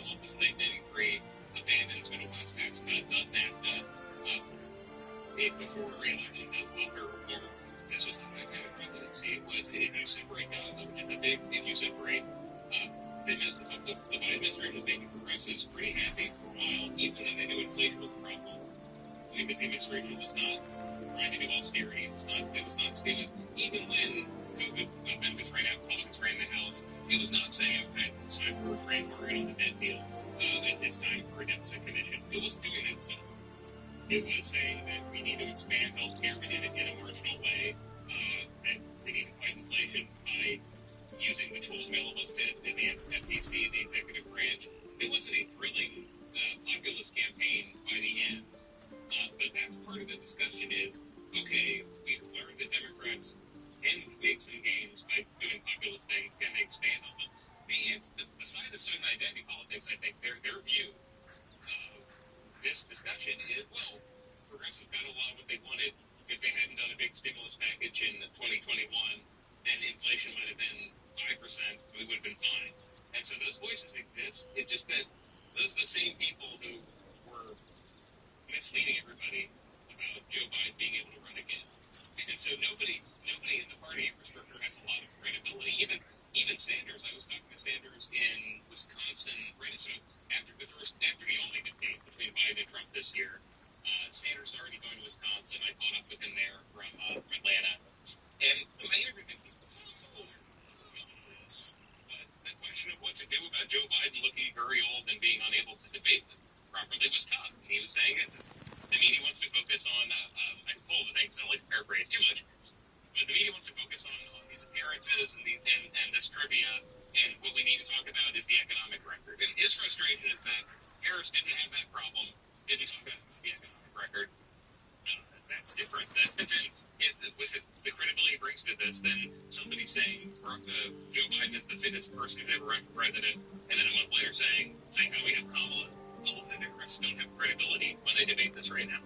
office in 1993, abandons middle class tax cut, does NAFTA, before re-election, does welfare reform. This was not that kind of presidency. It was if you separate the Biden administration was making progressives pretty happy for a while, even though they knew inflation was a problem. Because the administration was not trying to do austerity. It was not stimulus. Even when COVID benefits ran out, Republicans ran the House, it was not saying, okay, it's time for a grand bargain on the debt deal. It's time for a deficit commission. It wasn't doing that stuff. It was saying that we need to expand health care, but in a marginal way, that we need to fight inflation by using the tools available to the FTC, the executive branch. It wasn't a thrilling populist campaign by the end. But that's part of the discussion is, okay, we've learned that Democrats can make some gains by doing populist things. Can they expand on them? The side that's doing identity politics, I think, their view of this discussion is, well, progressive got a lot of what they wanted. If they hadn't done a big stimulus package in 2021, then inflation might have been 5%. We would have been fine. And so those voices exist. It's just that those are the same people who were misleading everybody about Joe Biden being able to run again. And so nobody in the party infrastructure has a lot of credibility. Even Sanders, I was talking to Sanders in Wisconsin, right? So after the only debate between Biden and Trump this year, Sanders is already going to Wisconsin. I caught up with him there from Atlanta. And my interview with him, but the question of what to do about Joe Biden looking very old and being unable to debate properly was tough. And he was saying the media wants to focus on, I'm full of things, I don't like to paraphrase too much, but the media wants to focus on these appearances and this trivia, and what we need to talk about is the economic record. And his frustration is that Harris didn't have that problem, didn't talk about the economic record. That's different. With the credibility he brings to this, then somebody saying Joe Biden is the fittest person who's ever run for president, and then a month later saying, thank God we have Kamala. All of the Democrats don't have credibility when they debate this right now.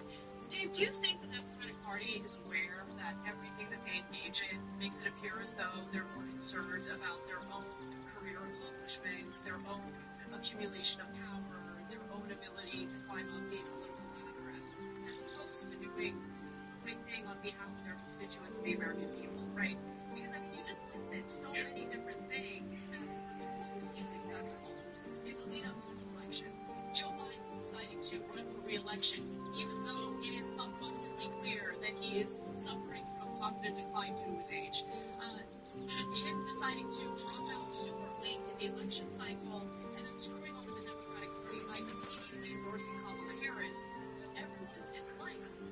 Dave, do you think the Democratic Party is aware that everything that they engage in makes it appear as though they're more concerned about their own career accomplishments, their own accumulation of power, their own ability to climb up the political ladder, as opposed to doing the big thing on behalf of their constituents, the American people, right? Because, I mean, you just listed so many different things that are completely unacceptable in the lead up to this election. Joe Biden deciding to run for re-election, even though it is abundantly clear that he is suffering from cognitive decline due to his age. Him deciding to drop out super late in the election cycle and then screwing over the Democratic Party by immediately endorsing Kamala Harris, who everyone disliked.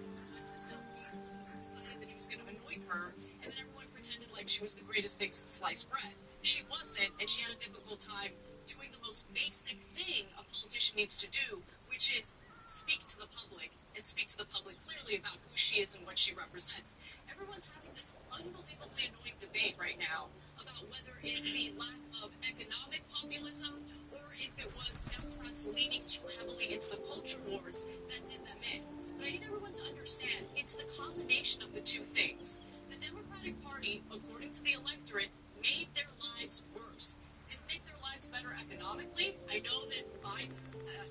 So he decided that he was going to anoint her, and then everyone pretended like she was the greatest thing since sliced bread. She wasn't, and she had a difficult time doing the most basic thing a politician needs to do, which is speak to the public, and speak to the public clearly about who she is and what she represents. Everyone's having this unbelievably annoying debate right now about whether it's the lack of economic populism or if it was Democrats leaning too heavily into the culture wars that did them in. But I need everyone to understand it's the combination of the two things. The Democratic Party, according to the electorate, made their lives worse. Didn't make their lives better economically. I know that Biden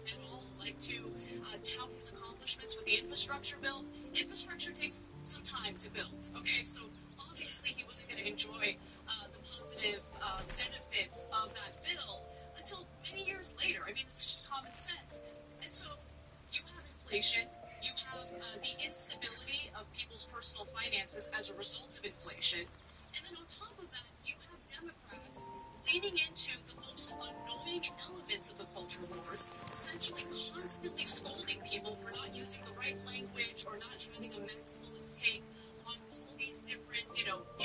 and all like to tout his accomplishments with the infrastructure bill. Infrastructure takes some time to build, okay? So obviously he wasn't going to enjoy the positive benefits of that bill until many years later. I mean, it's just common sense. And so you have inflation. You have the instability of people's personal finances as a result of inflation. And then on top of that, you have Democrats leaning into the most annoying elements of the culture wars, essentially constantly scolding people for not using the right language or not having a maximalist take on all these different,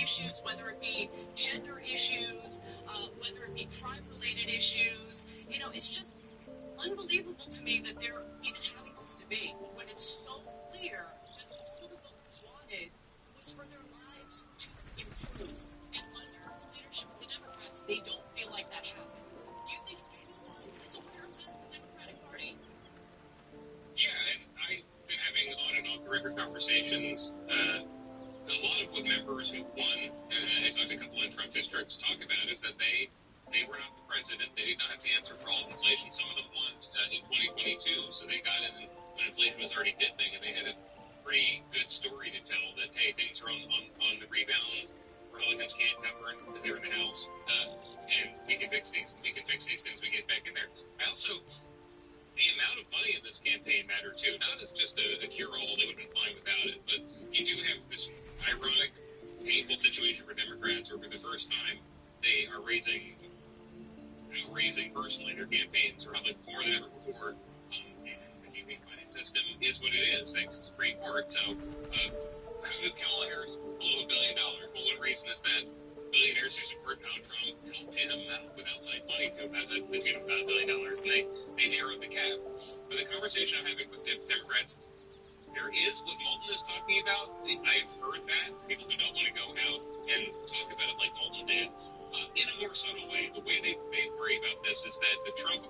issues, whether it be gender issues, whether it be crime-related issues. It's just unbelievable to me that they're even having this debate when it's so clear that all the voters wanted was for their lives to improve. And under the leadership of the Democrats, they don't feel like that happened. Do you think anyone is aware of that in the Democratic Party? Yeah, and I've been having on and off the record conversations. A lot of what members who won, and I talked to a couple in Trump districts, talk about is that they were not the president. They did not have to answer for all of inflation. Some of them won in 2022, so they got in when inflation was already dipping, and they had a pretty good story to tell that, hey, things are on the rebound. Republicans can't govern because they're in the House, and we can fix these. We can fix these things. We get back in there. I also. The amount of money in this campaign mattered too, not as just a cure-all, they would have been fine without it, but you do have this ironic, painful situation for Democrats where for the first time they are raising personally their campaigns probably more than ever before. And the campaign finance system is what it is, thanks to the Supreme Court. So, how did Kamala Harris blow $1 billion? Well, one reason is that billionaires who support Donald Trump helped him out with outside money to about the tune of about $1 billion, and they narrowed the cap. But the conversation I'm having with Democrats, there is what Moulton is talking about. I've heard that, people who don't want to go out and talk about it like Moulton did, in a more subtle way. The way they worry about this is that the Trump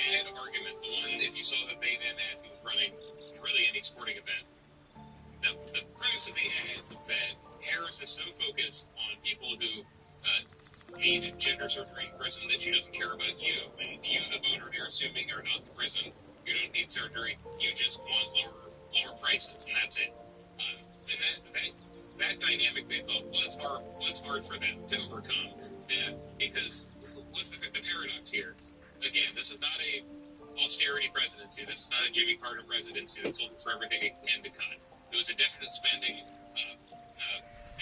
ad argument, the one, if you saw that they then ads he was running really any sporting event, the premise of the ad was that Harris is so focused on people who need gender surgery in prison that she doesn't care about you. And you, the voter, they're assuming are not in prison. You don't need surgery. You just want lower prices, and that's it. And that dynamic they thought was hard for them to overcome. Because what's the paradox here? Again, this is not a austerity presidency. This is not a Jimmy Carter presidency that's looking for everything it can to cut. It was a deficit spending,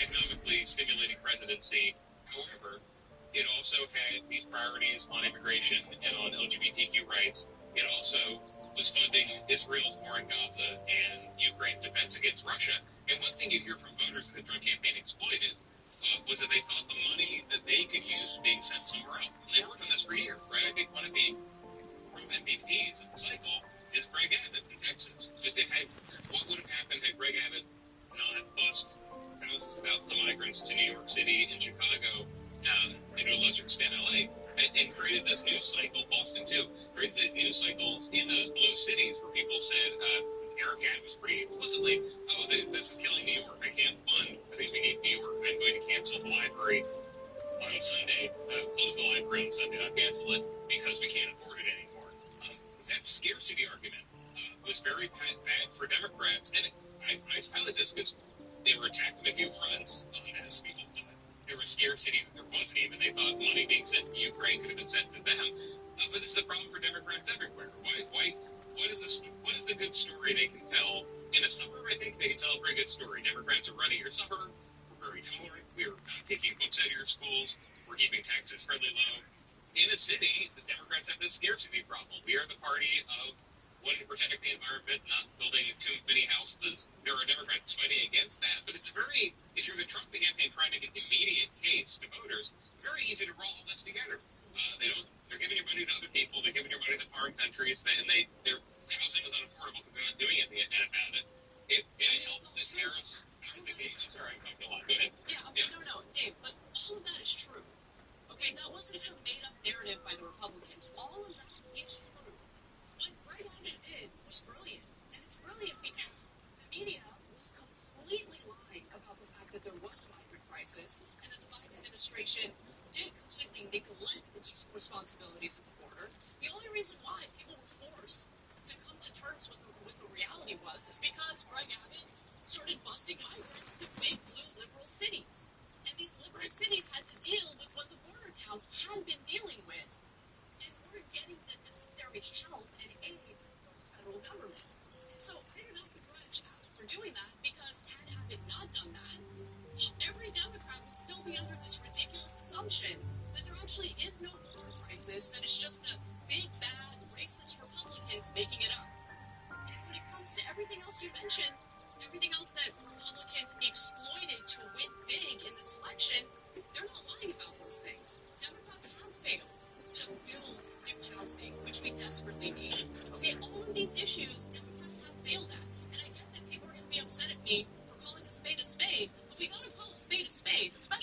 economically stimulating presidency. However, it also had these priorities on immigration and on LGBTQ rights. It also was funding Israel's war in Gaza and Ukraine's defense against Russia. And one thing you hear from voters that the Trump campaign exploited was that they thought the money that they could use was being sent somewhere else. And they worked on this for years, right? I think one of the Trump MVPs of the cycle is Greg Abbott in Texas. What would have happened had Greg Abbott not bussed thousands of migrants to New York City and Chicago, and to a lesser extent LA, and created this news cycle, Boston too, created these news cycles in those blue cities where people said, Eric Adams pretty explicitly, oh, this is killing New York. I can't fund the things we need in New York. I'm going to cancel the library on Sunday, close the library on Sunday, not cancel it, because we can't afford it anymore. That scarcity argument was very bad for Democrats, and I highlight this because they were attacked on a few fronts on this. People thought there was scarcity that there wasn't even. They thought money being sent to Ukraine could have been sent to them. But this is a problem for Democrats everywhere. What is the good story they can tell? In a suburb, I think they can tell a very good story. Democrats are running your suburb. We're very tolerant. We're not taking books out of your schools. We're keeping taxes fairly low. In a city, the Democrats have this scarcity problem. We are the party of wanting to protect the environment, not building too many houses. There are Democrats fighting against that. But it's if you're the Trump campaign trying to get immediate case to voters, very easy to roll all this together. They're giving your money to other people. They're giving your money to foreign countries, and their housing is unaffordable because they're not doing anything about it. It helps this Harris out of the case. Sorry, I'm talking a lot. Go ahead. No, Dave, but all of that is true. Okay, that wasn't some made-up narrative by the Republicans. All of that is true. What Greg Abbott did was brilliant, and it's brilliant because the media was completely lying about the fact that there was a migrant crisis and that the Biden administration did completely neglect its responsibilities at the border. The only reason why people were forced to come to terms with the reality was is because Greg Abbott started busing migrants to big blue liberal cities. And these liberal cities had to deal with what the border towns had been dealing with and weren't getting the necessary help and aid from the federal government. And so I do not begrudge Abbott for doing that, because had Abbott not done that, every Democrat would still be under this ridiculous assumption that there actually is no border crisis, that it's just the big, bad, racist Republicans making it up. And when it comes to everything else you mentioned, everything else that Republicans exploited to win big in this election, they're not lying about those things. Democrats have failed to build new housing, which we desperately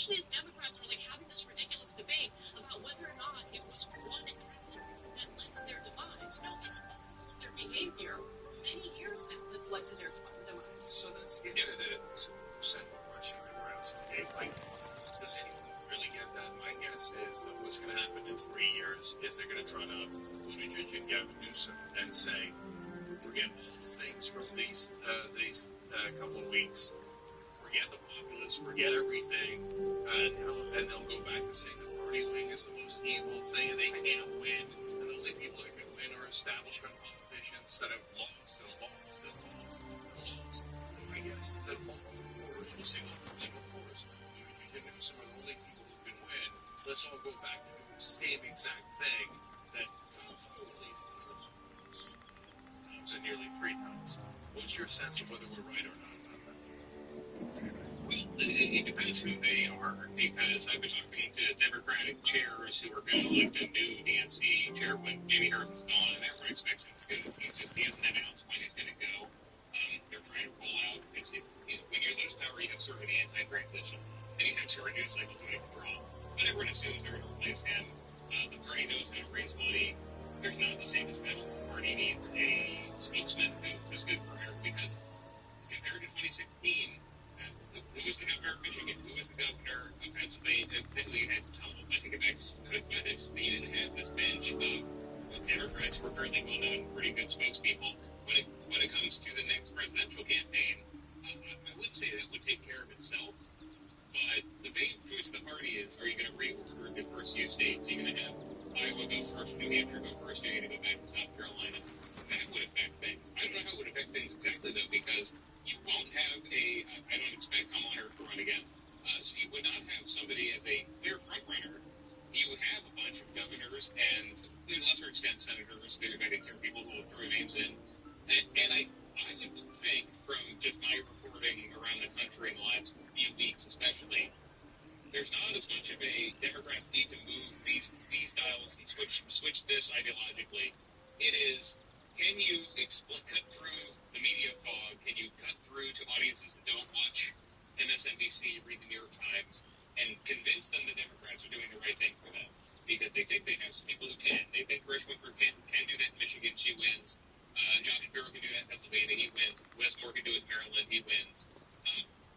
question is, Democrats are like having this ridiculous debate about whether or not it was one act that led to their demise. No, it's all of their behavior for many years now that's led to their demise. So that's the central question around today. Like, does anyone really get that? My guess is that what's going to happen in 3 years is they're going to trot up Buttigieg and Gavin Newsom and say, forget all the things from these couple of weeks. Forget the populists, forget everything, and they'll go back to saying the party wing is the most evil thing and they can't win. And the only people that can win are establishment politicians that have lost and lost and lost and lost. And my guess is that all voters will say, of course, Buttigieg and Newsom are the only people who can win. Let's all go back and do the same exact thing that comes in nearly 3 times. What's your sense of whether we're right or not? It depends who they are, because I've been talking to Democratic chairs who are going to elect a new DNC chair when Jamie Harris is gone, and everyone expects him to. He hasn't announced when he's going to go. They're trying to pull out. When you lose power, you have sort of an anti-transition, and you have sort of news cycles that withdraw. But everyone assumes they're going to replace him. The party knows how to raise money. There's not the same discussion. The party needs a spokesman who's good for America, because compared to 2016. Who was the governor of Michigan? Who was the governor of Pennsylvania? We had Tom, I think, but they didn't have this bench of Democrats who were fairly well-known, pretty good spokespeople. When it comes to the next presidential campaign, I would say that would take care of itself. But the main choice of the party is, are you going to reorder the first few states? Are you going to have Iowa go first, New Hampshire go first, or are you going to go back to South Carolina? That would affect things. I don't know how it would affect things exactly, though, because you won't have I don't expect Kamala to run again, so you would not have somebody as a clear front runner. You have a bunch of governors and, to a lesser extent, senators. I think there are people who will throw names in. And I would think, from just my reporting around the country in the last few weeks especially, there's not as much of a Democrats need to move these dials and switch this ideologically. It is, can you cut through the media fog? Can you cut through to audiences that don't watch MSNBC, read the New York Times, and convince them the Democrats are doing the right thing for them? Because they think they have some people who can. They think Rich Whitmer can do that in Michigan, she wins. Josh Bureau can do that in Pennsylvania, he wins. Wes Moore can do it in Maryland, he wins.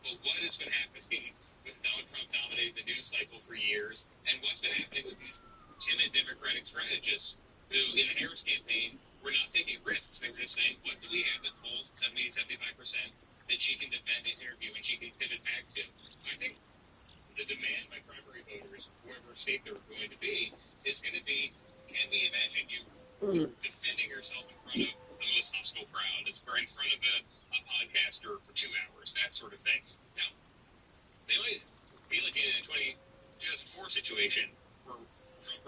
But what has been happening with Donald Trump dominating the news cycle for years, and what's been happening with these timid Democratic strategists who, in the Harris campaign, were not taking risks. They were just saying, what do we have that polls 70, 75% that she can defend and interview and she can pivot back to? I think the demand by primary voters, whoever state they're going to be, is going to be, can we imagine you defending yourself in front of the most hostile crowd, in front of a podcaster for 2 hours, that sort of thing. Now, they might be looking at a 2004 situation where Trump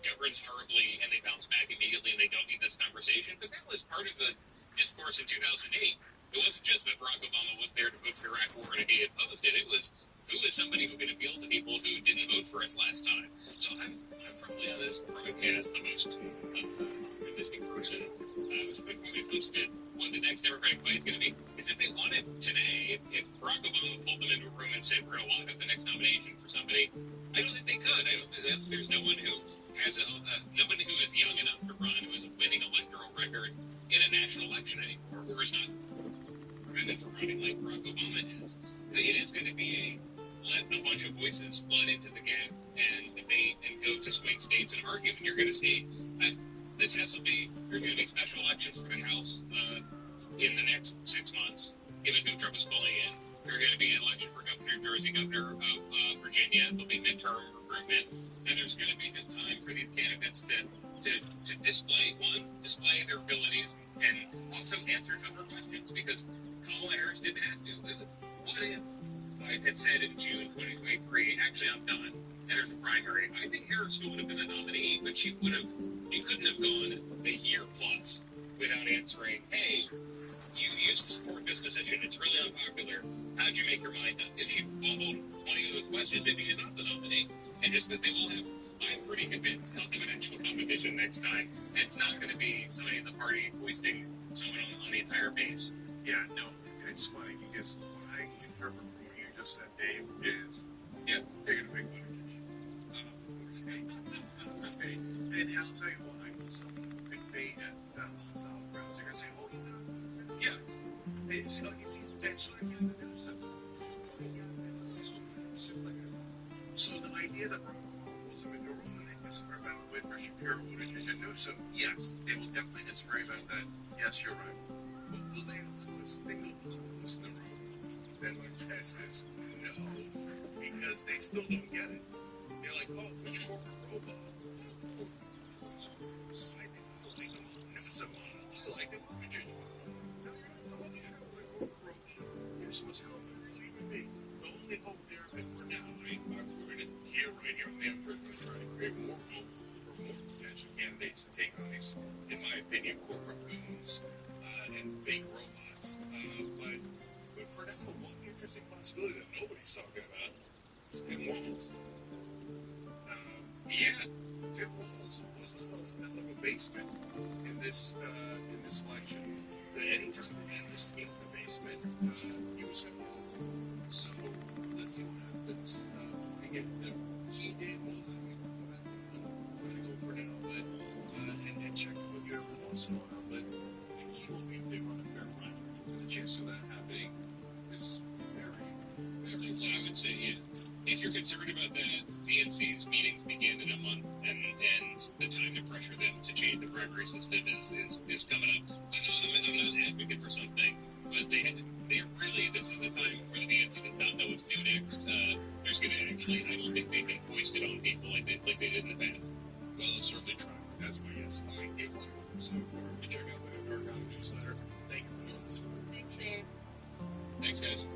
governs horribly and they bounce back immediately and they don't need this conversation, but that was part of the discourse in 2008. It wasn't just that Barack Obama was there to vote for the Iraq War and he opposed it. It was, who is somebody who can appeal to people who didn't vote for us last time? So I'm probably on this broadcast the most optimistic person when it comes to what the next Democratic fight is going to be. Is if they wanted today, if Barack Obama pulled them into a room and said, we're going to lock up the next nomination for somebody, I don't think they could. I don't think that there's no one who has nobody who is young enough to run, who has a winning electoral record in a national election anymore, or is not prevented from running like Barack Obama is. It is going to be let a bunch of voices flood into the gap and debate and go to swing states and argue. And you're going to see the test will be, there are going to be special elections for the House in the next 6 months, given who Trump is pulling in. There's going to be an election for governor of New Jersey, governor of Virginia. There'll be midterm recruitment. And there's going to be just time for these candidates to display their abilities and also answer tougher questions, because Kamala Harris didn't have to. What if I had said in June 2023, actually I'm done, and there's a primary, I think Harris would have been the nominee, but she couldn't have gone a year plus without answering, hey, you used to support this position, it's really unpopular, how'd you make your mind up? If she fumbled one of those questions, maybe she's not the nominee, and just that they will have, I'm pretty convinced they'll have an actual competition next time, and it's not going to be somebody in the party foisting someone on the entire base. Yeah, no, it's funny, because what I interpret from what you just said, Dave, is I'll tell you why. Some big bait solid rounds are going to say, oh, yeah. It's like it's sort of in the news. So the idea that was a maneuver and they disagree about Whitmer, Shapiro, Buttigieg, and Newsom, yes, they will definitely disagree about that. Yes, you're right. But will they allow us to think of this in the room? Then my guess is no, because they still don't get it. They're like, oh, but you're a robot. I think I'll like them Newsom on. I like them Buttigieg. No, you're not supposed to go like a robot. You're supposed to go for a human being. The only hope there, and for now, we're going to hear right here on the Emperor's going to try to create more hope for more potential candidates to take on these, in my opinion, corporate goons and fake robots. But for now, one interesting possibility that nobody's talking about is Tim Walz. Yeah, Tim Walz was not allowed out of a basement in this election. But anytime the man escaped the basement, he was sent off. So let's see what happens. Again, he did most of it. I'm going to go for now, but and check in with you every once in a while. But the key will be if they run a fair run. The chance of that happening is very, very low. I would say, yeah. If you're concerned about that, DNC's meetings begin in a month, and the time to pressure them to change the primary system is coming up. I'm not an advocate for something, but they really, this is a time where the DNC does not know what to do next. There's going to actually, I don't think they can hoist it on people like they did in the past. Well, they'll certainly try. That's my guess. All right, it was from 7-4. You check out the Argonne newsletter. Thank you for joining us. Thanks, Dave. Thanks, guys.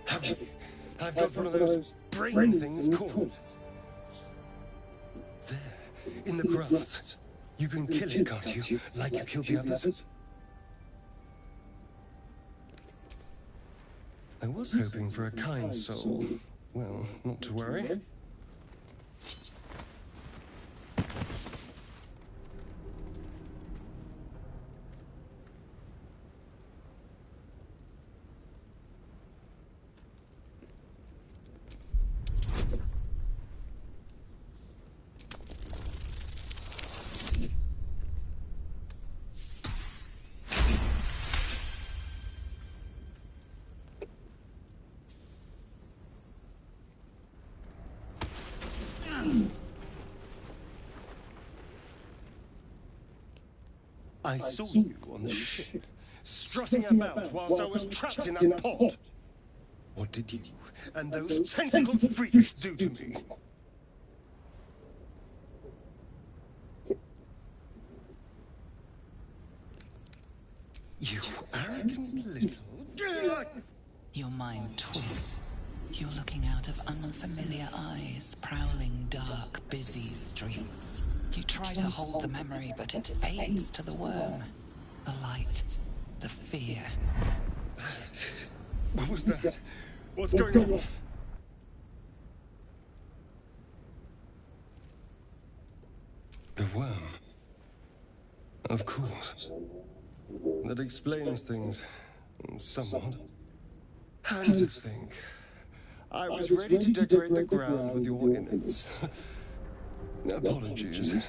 Have we? I've got one of those brain things called. There, in the grass. You can kill it, can't you? Like you killed the others? I was hoping for a kind soul. Well, not to worry. I saw you on the ship, strutting about whilst I was trapped in that pod. What did you and those tentacle freaks do to me? You arrogant little... Your mind twists. You're looking out of unfamiliar eyes, prowling dark, busy streets. You try to hold the memory, but it fades to the worm. The light, the fear. What was that? What's going on? The worm. Of course. That explains things, somewhat. And to think, I was ready to decorate the ground with your innards. Apologies.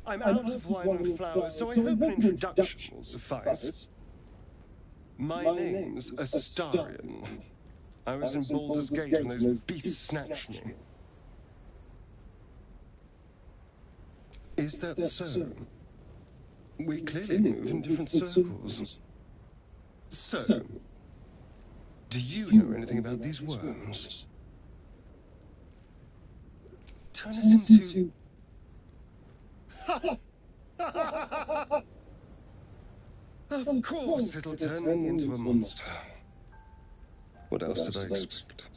I'm out of wine and flowers, so I hope an introduction will suffice. My name's Astarion. I was in Baldur's Gate when those beasts snatched me. Is that so? We clearly move in different circles. So, do you know anything about these worms? Turn us into... Of course it'll turn me into a monster. What else did I expect?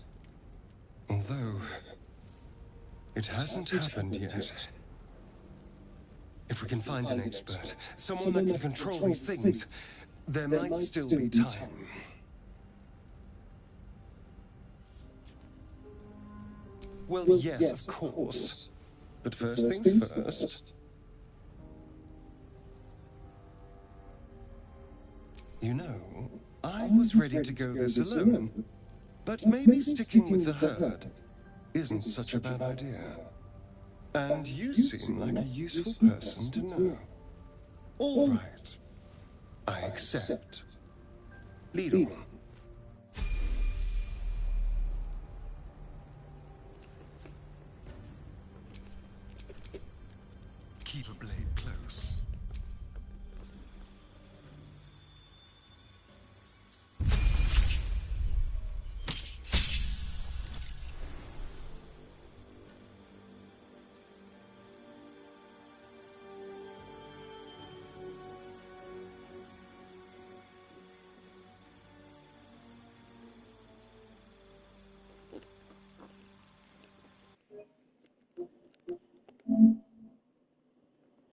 Although, it hasn't happened yet. If we can find an expert, someone that can control these things, there might still be time. Well, yes, of course. But first things first. You know, I was ready to go this alone. But maybe sticking with the herd isn't such a bad idea. And you seem like a useful person to know. All right. I accept. Lead on. Keep a blade close.